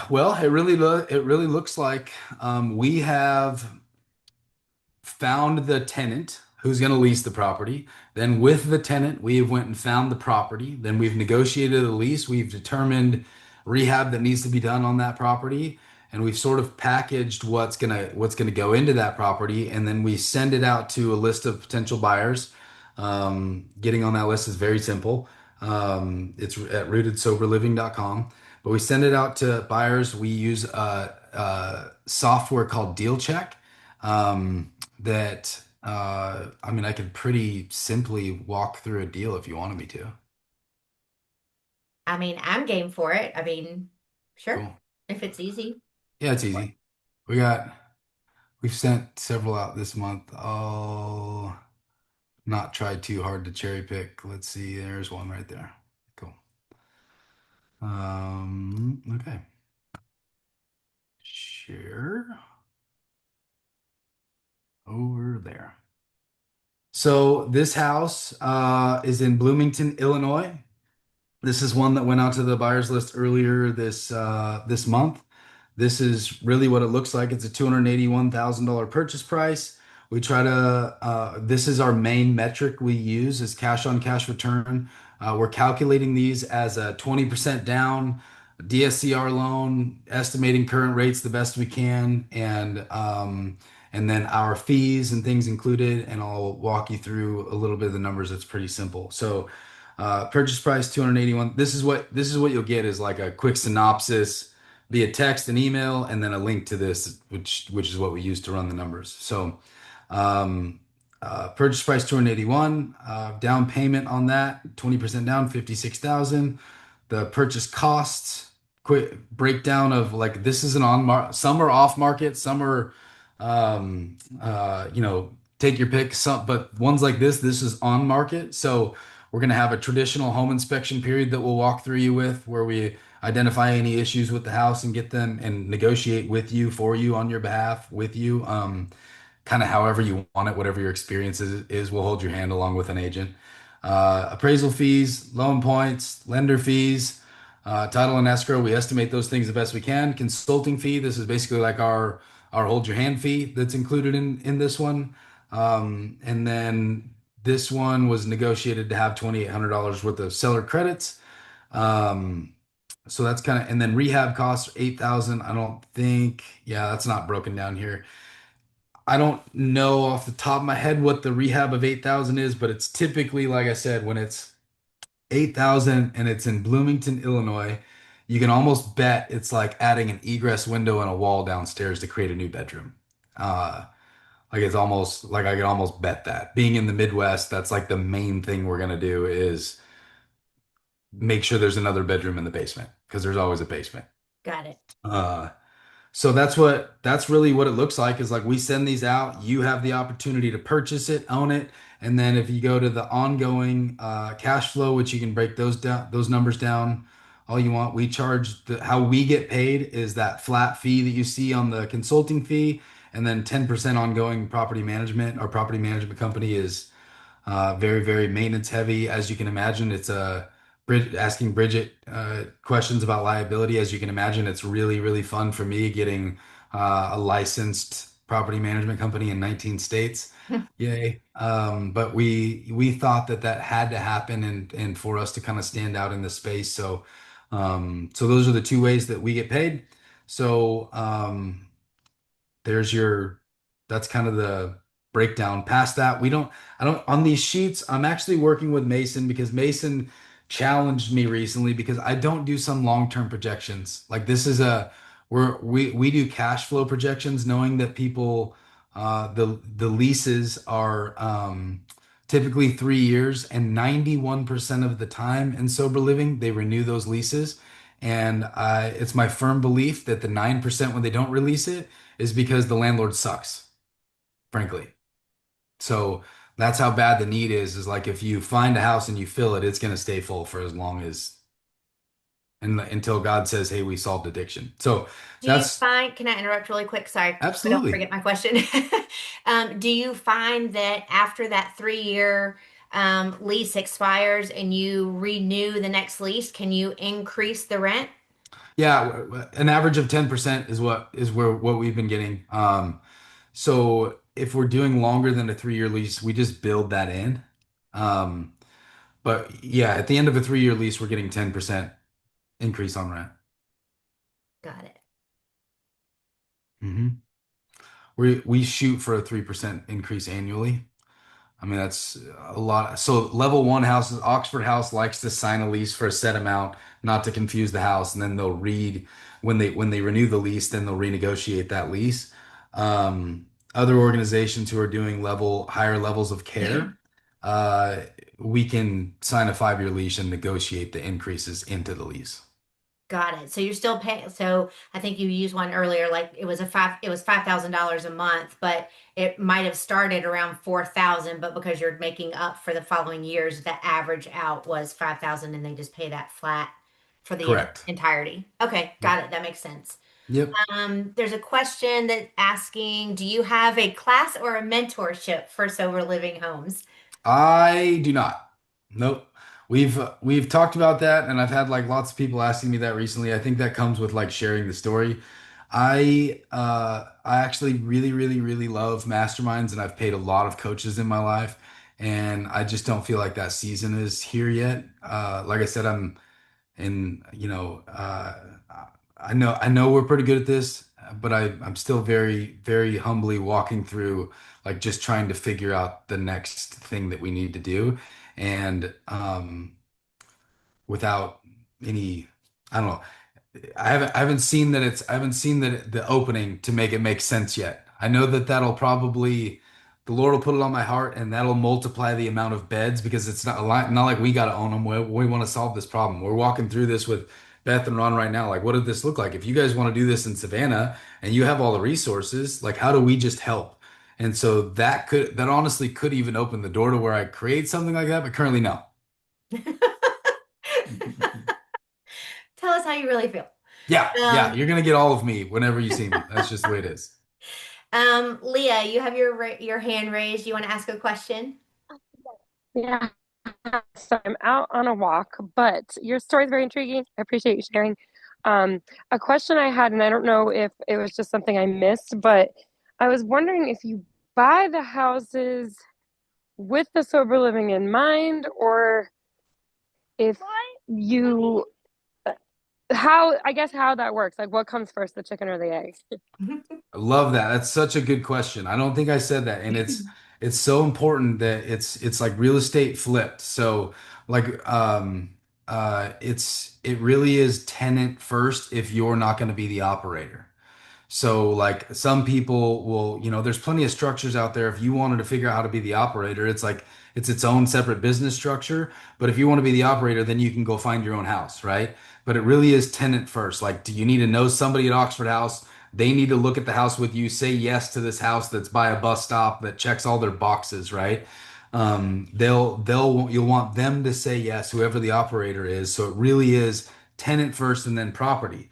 Well, it really looks like we have found the tenant who's going to lease the property. Then with the tenant, we have went and found the property. Then we've negotiated a lease. We've determined rehab that needs to be done on that property, and we've sort of packaged what's gonna go into that property, and then we send it out to a list of potential buyers. Getting on that list is very simple. It's at rootedsoberliving.com. But we send it out to buyers. We use a software called Deal Check that I mean, I could pretty simply walk through a deal if you wanted me to. I mean, I'm game for it. I mean, sure, Cool. if it's easy. Yeah, it's Go for it. easy. We got we've sent several out this month. I'll not try too hard to cherry pick. Let's see. There's one right there. Cool. Okay. Share over there. So this house is in Bloomington, Illinois. This is one that went out to the buyers list earlier this month. This is really what it looks like. It's a $281,000 purchase price. We try to, this is our main metric we use is cash on cash return. We're calculating these as a 20% down DSCR loan, estimating current rates the best we can, and then our fees and things included. And I'll walk you through a little bit of the numbers. It's pretty simple. So, purchase price 281. This is what you'll get is like a quick synopsis via text and email, and then a link to this, which is what we use to run the numbers. So, um, purchase price 281, down payment on that 20% down, 56,000. The purchase costs, quick breakdown of like this is an on market, some are off market, some are, take your pick. Some, but ones like this is on market. So we're going to have a traditional home inspection period that we'll walk through you with, where we identify any issues with the house and get them and negotiate with you, for you, on your behalf, with you. Kind of however you want it, whatever your experience is, we'll hold your hand along with an agent. Appraisal fees, loan points, lender fees, title and escrow. We estimate those things the best we can. Consulting fee. This is basically like our hold your hand fee that's included in this one. And then this one was negotiated to have $2,800 worth of seller credits. Um, so that's kind of, and then rehab costs 8,000. I don't think, yeah, that's not broken down here. I don't know off the top of my head what the rehab of 8,000 is, but it's typically, like I said, when it's 8,000 and it's in Bloomington, Illinois, you can almost bet it's like adding an egress window and a wall downstairs to create a new bedroom. Uh, like it's almost like I could almost bet that. Being in the Midwest, that's like the main thing we're gonna do is make sure there's another bedroom in the basement because there's always a basement. Got it. Uh, So that's really what it looks like is like we send these out, you have the opportunity to purchase it, own it, and then if you go to the ongoing cash flow, which you can break those numbers down all you want, we charge how we get paid is that flat fee that you see on the consulting fee, and then 10% ongoing property management. Our property management company is very, very maintenance heavy. As you can imagine, it's a asking Bridget questions about liability. As you can imagine, it's really, really fun for me getting a licensed property management company in 19 states. Yay. But we thought that that had to happen and for us to kind of stand out in the space. So so those are the two ways that we get paid. So there's your that's kind of the breakdown. Past that, I don't on these sheets, I'm actually working with Mason because Mason challenged me recently because I don't do some long-term projections. Like this is a we do cash flow projections knowing that people the leases are typically 3 years, and 91% of the time in sober living they renew those leases. And it's my firm belief that the 9% when they don't release it is because the landlord sucks, frankly. So that's how bad the need is like if you find a house and you fill it, it's going to stay full for as long as and until God says, "Hey, we solved addiction." So Do you that's find, can I interrupt really quick? Sorry, I don't absolutely. forget my question. Do you find that after that 3 year lease expires and you renew the next lease, can you increase the rent? Yeah, an average of 10% is what we've been getting. So if we're doing longer than a 3-year lease, we just build that in. Um, but yeah, at the end of a 3-year lease, we're getting 10% increase on rent. Got it. hmm we shoot for a 3% increase annually. I mean, that's a lot. So level one houses, Oxford House likes to sign a lease for a set amount, not to confuse the house, and then they'll read when they renew the lease, then they'll renegotiate that lease. Other organizations who are doing higher levels of care, uh, we can sign a 5-year lease and negotiate the increases into the lease. Got it. So you're still paying. So I think you used one earlier, like it was $5,000 a month, but it might have started around 4,000, but because you're making up for the following years, the average out was 5,000 and they just pay that flat for the Correct. entirety. Okay, Yep. got it. That makes sense. Yep. There's a question that asking, do you have a class or a mentorship for sober living homes? I do not. Nope. We've talked about that, and I've had like lots of people asking me that recently. I think that comes with like sharing the story. I actually really love masterminds, and I've paid a lot of coaches in my life, and I just don't feel like that season is here yet. Like I said, I'm and I know we're pretty good at this, but I'm still very humbly walking through like just trying to figure out the next thing that we need to do, and without any, I don't know. I haven't seen that the opening to make it make sense yet. I know that that'll probably the Lord will put it on my heart and that'll multiply the amount of beds because it's not a lot, not like we got to own them. We want to solve this problem. We're walking through this with Beth and Ron right now. Like, what did this look like? If you guys want to do this in Savannah and you have all the resources, like, how do we just help? And so that honestly could even open the door to where I create something like that, but currently no. Tell us how you really feel. Yeah, Um, you're gonna get all of me whenever you see me. That's just the way it is. Leah, you have your hand raised. You want to ask a question? Yeah, so I'm out on a walk, but your story is very intriguing. I appreciate you sharing. Um, a question I had, and I don't know if it was just something I missed, but I was wondering if you buy the houses with the sober living in mind, or if you, I guess how that works. Like, what comes first, the chicken or the egg? I love that. That's such a good question. I don't think I said that, and it's so important that it's like real estate flipped. So like it really is tenant first if you're not going to be the operator. So, like, some people will, there's plenty of structures out there. If you wanted to figure out how to be the operator, it's like it's its own separate business structure. But if you want to be the operator, then you can go find your own house, right? But it really is tenant first. Like, do you need to know somebody at Oxford House? They need to look at the house with you, say yes to this house that's by a bus stop that checks all their boxes, right? You'll want them to say yes, whoever the operator is. So it really is tenant first and then property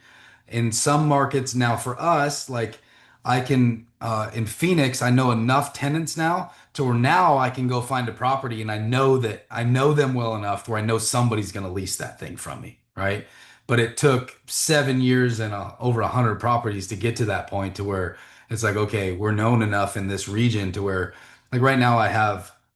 in some markets now for us, like I can in Phoenix, I know enough tenants now to where now I can go find a property and I know them well enough where I know somebody's going to lease that thing from me, right? But it took 7 years and over 100 properties to get to that point to where it's like, okay, we're known enough in this region to where, like right now,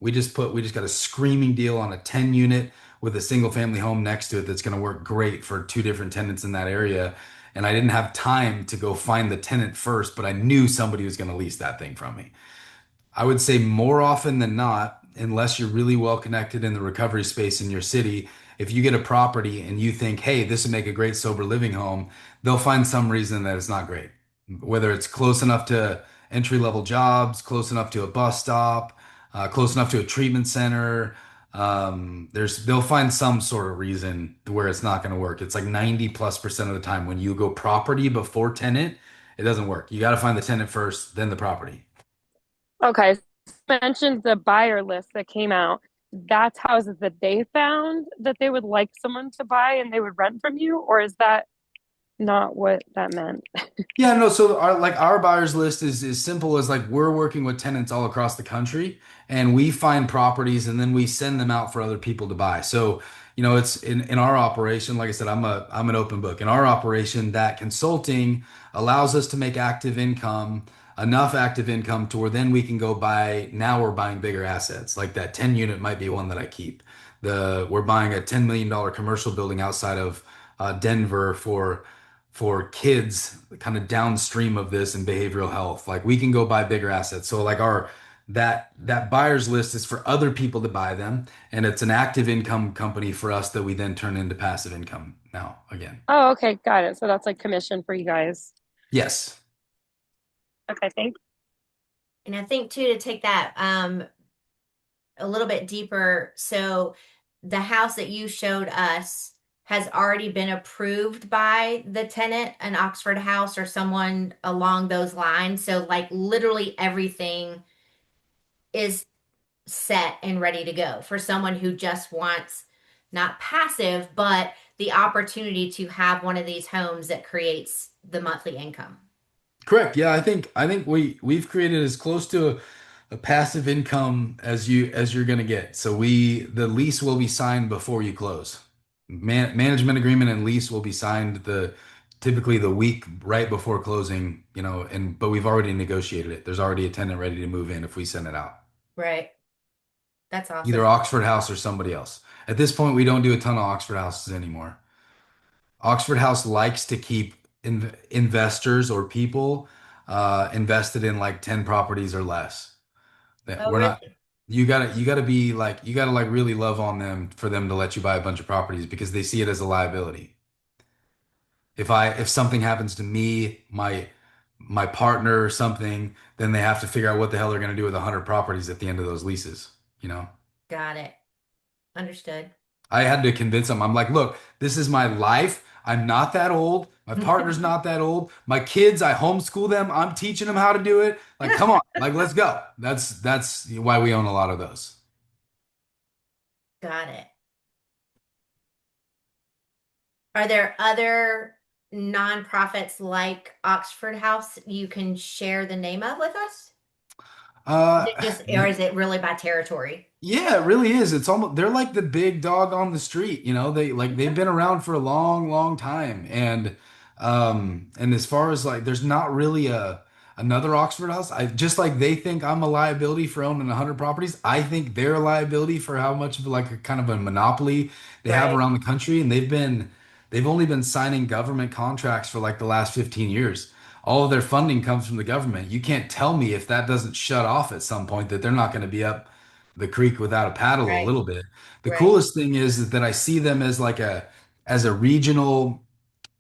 we just got a screaming deal on a 10 unit with a single family home next to it that's going to work great for two different tenants in that area. And I didn't have time to go find the tenant first, but I knew somebody was going to lease that thing from me. I would say more often than not, unless you're really well connected in the recovery space in your city, if you get a property and you think, hey, this would make a great sober living home, they'll find some reason that it's not great. Whether it's close enough to entry level jobs, close enough to a bus stop, close enough to a treatment center. They'll find some sort of reason where it's not going to work. It's like 90+% of the time when you go property before tenant, it doesn't work. You got to find the tenant first, then the property. Okay, so you mentioned the buyer list that came out. that's houses that they found that they would like someone to buy and they would rent from you, or is that not what that meant? Yeah, no, so our buyers list is as simple as like we're working with tenants all across the country and we find properties and then we send them out for other people to buy. So, it's in our operation, like I said, I'm an open book. In our operation, that consulting allows us to make active income, enough active income to where then we can go buy, now we're buying bigger assets. Like that 10 unit might be one that I keep. We're buying a $10 million commercial building outside of Denver for kids kind of downstream of this in behavioral health. Like we can go buy bigger assets. So like our that buyers list is for other people to buy them, and it's an active income company for us that we then turn into passive income now again. Oh, okay, got it. So that's like commission for you guys. Yes. Okay, thanks. And I think too, to take that a little bit deeper, so the house that you showed us has already been approved by the tenant, an Oxford House or someone along those lines. So like literally everything is set and ready to go for someone who just wants not passive, but the opportunity to have one of these homes that creates the monthly income. Correct. Yeah, I think we've created as close to a passive income as you're going to get. So the lease will be signed before you close. Management agreement and lease will be signed the typically the week right before closing, and but we've already negotiated it. There's already a tenant ready to move in if we send it out. Right. That's Either awesome. Oxford House or somebody else. At this point, we don't do a ton of Oxford houses anymore. Oxford House likes to keep investors or people invested in like 10 properties or less. That Oh, we're not, really? you gotta like really love on them for them to let you buy a bunch of properties because they see it as a liability. If something happens to me, my partner or something, then they have to figure out what the hell they're gonna do with 100 properties at the end of those leases, you know? Got it. Understood. I had to convince them. I'm like, look, this is my life. I'm not that old. My partner's not that old. My kids, I homeschool them. I'm teaching them how to do it. Like, come on, like, let's go. That's why we own a lot of those. Got it. Are there other nonprofits like Oxford House you can share the name of with us? Is Uh, it just, or is it really by territory? Yeah, it really is. It's almost they're like the big dog on the street, they've been around for a long, long time. And as far as like there's not really a another Oxford House. I just like they think I'm a liability for owning 100 properties. I think they're a liability for how much of like a kind of a monopoly they have Right, around the country. And they've only been signing government contracts for like the last 15 years. All of their funding comes from the government. You can't tell me if that doesn't shut off at some point that they're not going to be up the creek without a paddle a right, little bit. The right, coolest thing is that I see them as like as a regional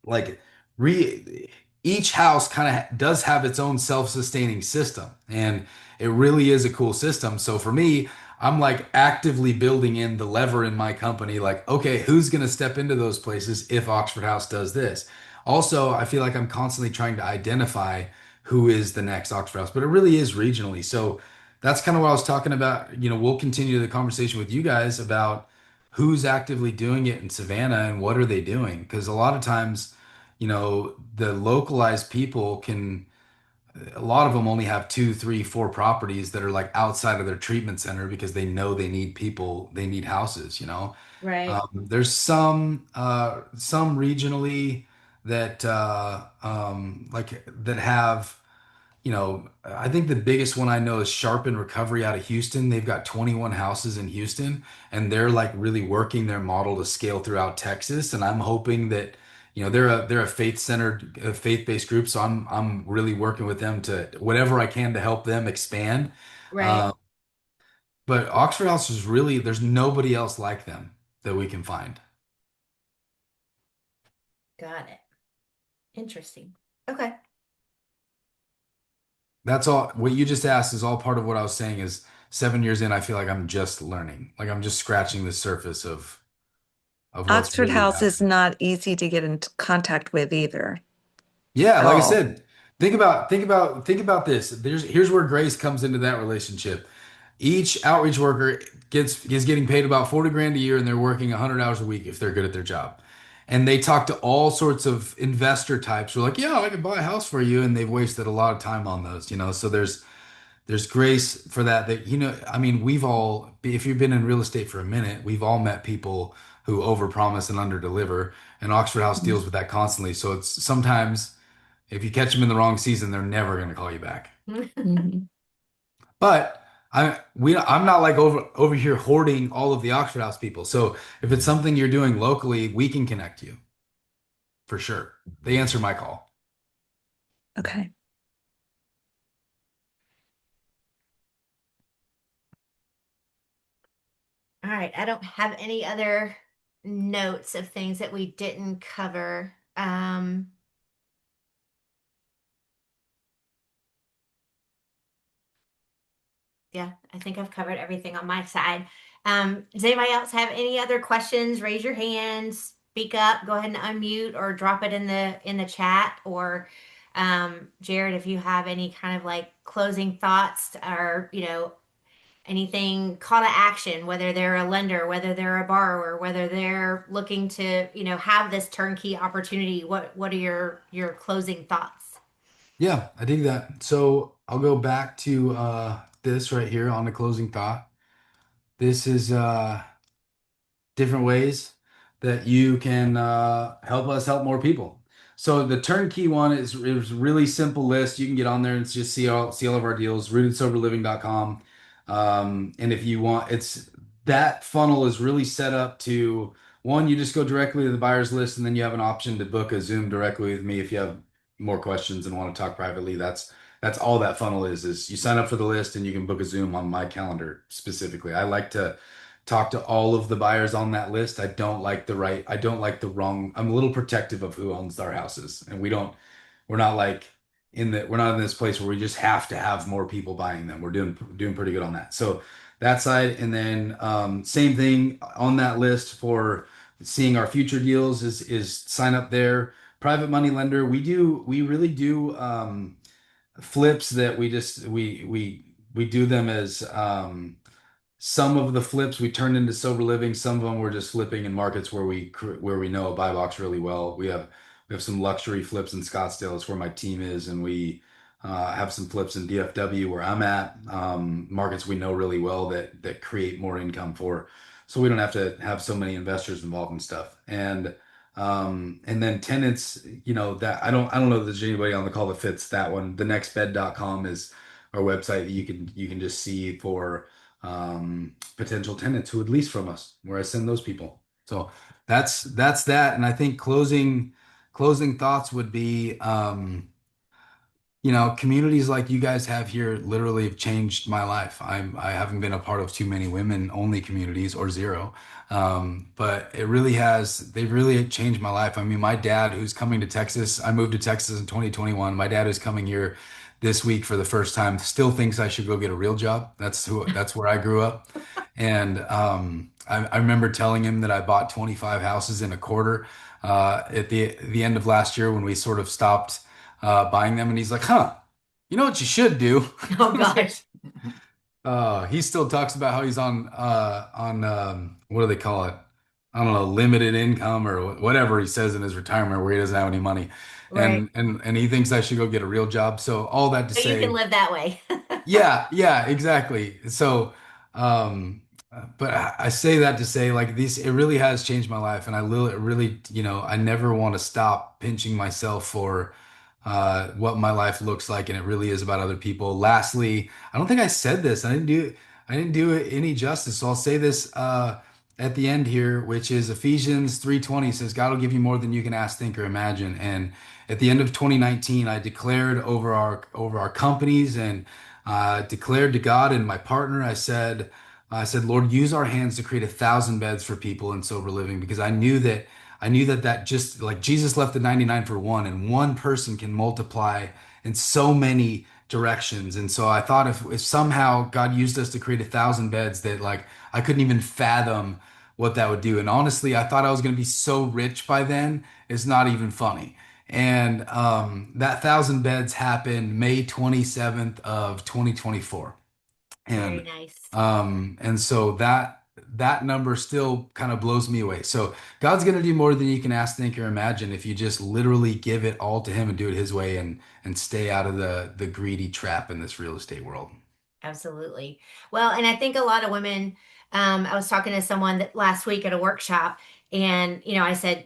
like re each house kind of does have its own self-sustaining system and it really is a cool system. So for me, I'm like actively building in the lever in my company like okay, who's going to step into those places if Oxford House does this? Also, I feel like I'm constantly trying to identify who is the next Oxford House, but it really is regionally. So that's kind of what I was talking about. We'll continue the conversation with you guys about who's actively doing it in Savannah and what are they doing? Because a lot of times, the localized people a lot of them only have two, three, four properties that are like outside of their treatment center because they know they need people, they need houses. right, There's some regionally that have I think the biggest one I know is Sharpen Recovery out of Houston. They've got 21 houses in Houston, and they're like really working their model to scale throughout Texas. And I'm hoping that, they're a faith-centered, faith-based group, so I'm really working with them to whatever I can to help them expand. right. Uh, but Oxford House is really there's nobody else like them that we can find. Got it. Interesting. Okay. That's all. What you just asked is all part of what I was saying is 7 years in, I feel like I'm just learning. Like I'm just scratching the surface of what's Oxford really House is happening. not easy to get into contact with either Yeah, at like I all. said, think about this. Here's where grace comes into that relationship. Each outreach worker is getting paid about 40 grand a year, and they're working 100 hours a week if they're good at their job. And they talk to all sorts of investor types who are like, yeah, I can buy a house for you, and they've wasted a lot of time on those, you know. So there's grace for that. That, you know, I mean, we've all, if you've been in real estate for a minute, we've all met people who overpromise and underdeliver, and Oxford House deals with that constantly. So it's sometimes if you catch them in the wrong season, they're never going to call you back. Mhm. But I'm not like over here hoarding all of the Oxford House people. So if it's something you're doing locally, we can connect you for sure. They answer my call. Okay. All right, I don't have any other notes of things that we didn't cover. Yeah, I think I've covered everything on my side. Does anybody else have any other questions? Raise your hands, speak up, go ahead and unmute or drop it in the chat. Or Jared, if you have any kind of like closing thoughts or anything call to action, whether they're a lender, whether they're a borrower, whether they're looking to have this turnkey opportunity. What are your closing thoughts? Yeah, I dig that. So I'll go back to this right here on the closing thought. This is different ways that you can help us help more people. So the turnkey one is a really simple list. You can get on there and just see all of our deals, rootedsoberliving.com. And if you want, it's that funnel is really set up to one, you just go directly to the buyer's list, and then you have an option to book a Zoom directly with me if you have more questions and want to talk privately. That's all that funnel is you sign up for the list and you can book a Zoom on my calendar specifically. I like to talk to all of the buyers on that list. I don't like the wrong, I'm a little protective of who owns our houses. And we're not like we're not in this place where we just have to have more people buying them. We're doing pretty good on that. So that side. And then same thing on that list for seeing our future deals is sign up there. Private money lender. We really do flips that we do them as some of the flips we turned into sober living. Some of them we're just flipping in markets where we know a buy box really well. We have some luxury flips in Scottsdale. It's where my team is, and we have some flips in DFW where I'm at. Markets we know really well that create more income for, so we don't have to have so many investors involved in stuff. And then tenants, that I don't know if there's anybody on the call that fits that one. TheNextBed.com is our website that you can just see for potential tenants who would lease from us, where I send those people. So that's that. And I think closing thoughts would be, communities like you guys have here literally have changed my life. I haven't been a part of too many women only communities or zero. But they've really changed my life. I mean, my dad who's coming to Texas, I moved to Texas in 2021. My dad who's coming here this week for the first time still thinks I should go get a real job. That's where I grew up. And I remember telling him that I bought 25 houses in a quarter at the end of last year when we sort of stopped buying them. And he's like, huh, you know what you should do? Oh I was like, gosh. he still talks about how he's on what do they call it? I don't know, limited income or whatever he says in his retirement where he doesn't have any money. Right. And he thinks I should go get a real job. So all that to So you can say, live that way. yeah, yeah, exactly. So, but I say that to say, like, it really has changed my life, and really, I never want to stop pinching myself for what my life looks like, and it really is about other people. Lastly, I don't think I said this. I didn't do it any justice. So I'll say this at the end here, which is Ephesians 3:20 says, God will give you more than you can ask, think, or imagine. And at the end of 2019, I declared over our companies and declared to God and my partner, I said, Lord, use our hands to create 1,000 beds for people in sober living, because I knew that just like Jesus left the 99 for one, and one person can multiply in so many directions. And so I thought if somehow God used us to create 1,000 beds, that like I couldn't even fathom what that would do. And honestly, I thought I was going to be so rich by then. It's not even funny. And that 1,000 beds happened May 27th of 2024. Very And nice. and so that number still kind of blows me away. So God's going to do more than you can ask, think, or imagine if you just literally give it all to him and do it his way and stay out of the greedy trap in this real estate world. Absolutely. Well, and I think a lot of women, I was talking to someone that last week at a workshop, and I said,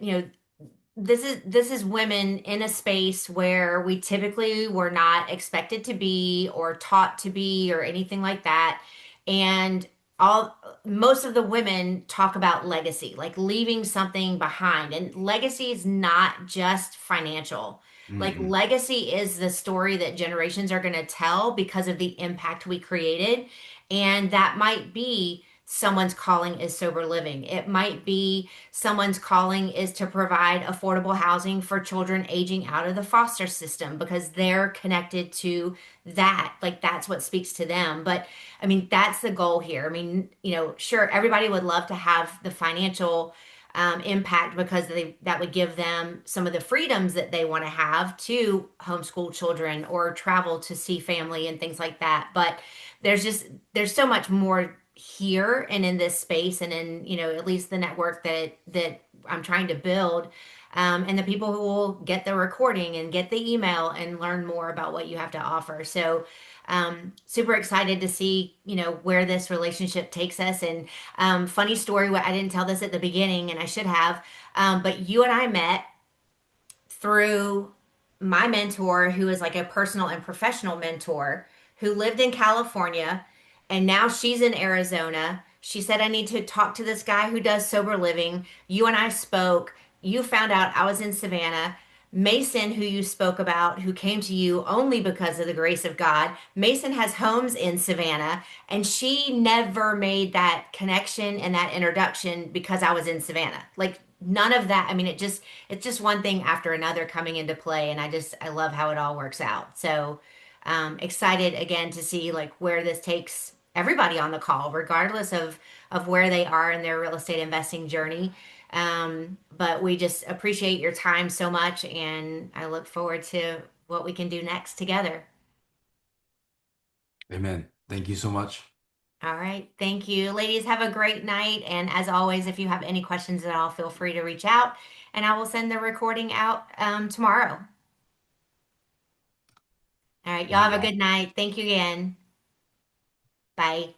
this is women in a space where we typically were not expected to be or taught to be or anything like that. And all most of the women talk about legacy, like leaving something behind. And legacy is not just financial. Like Mm-mm. legacy is the story that generations are going to tell because of the impact we created. And that might be someone's calling is sober living. It might be someone's calling is to provide affordable housing for children aging out of the foster system because they're connected to that. Like that's what speaks to them. But I mean, that's the goal here. I mean, sure, everybody would love to have the financial impact because that would give them some of the freedoms that they want to have to homeschool children or travel to see family and things like that. But there's so much more here and in this space and in at least the network that I'm trying to build, and the people who will get the recording and get the email and learn more about what you have to offer. So super excited to see where this relationship takes us. And funny story, I didn't tell this at the beginning and I should have, but you and I met through my mentor, who is like a personal and professional mentor, who lived in California and now she's in Arizona. She said, I need to talk to this guy who does sober living. You and I spoke. You found out I was in Savannah. Mason, who you spoke about, who came to you only because of the grace of God, Mason has homes in Savannah, and she never made that connection and that introduction because I was in Savannah. Like none of that. I mean, it's just one thing after another coming into play, and I love how it all works out. So excited again to see like where this takes everybody on the call, regardless of where they are in their real estate investing journey. But we just appreciate your time so much, and I look forward to what we can do next together. Amen. Thank you so much. All right. Thank you. Ladies, have a great night. And as always, if you have any questions at all, feel free to reach out and I will send the recording out tomorrow. All right. Y'all You have a got good night. Thank you again. Bye.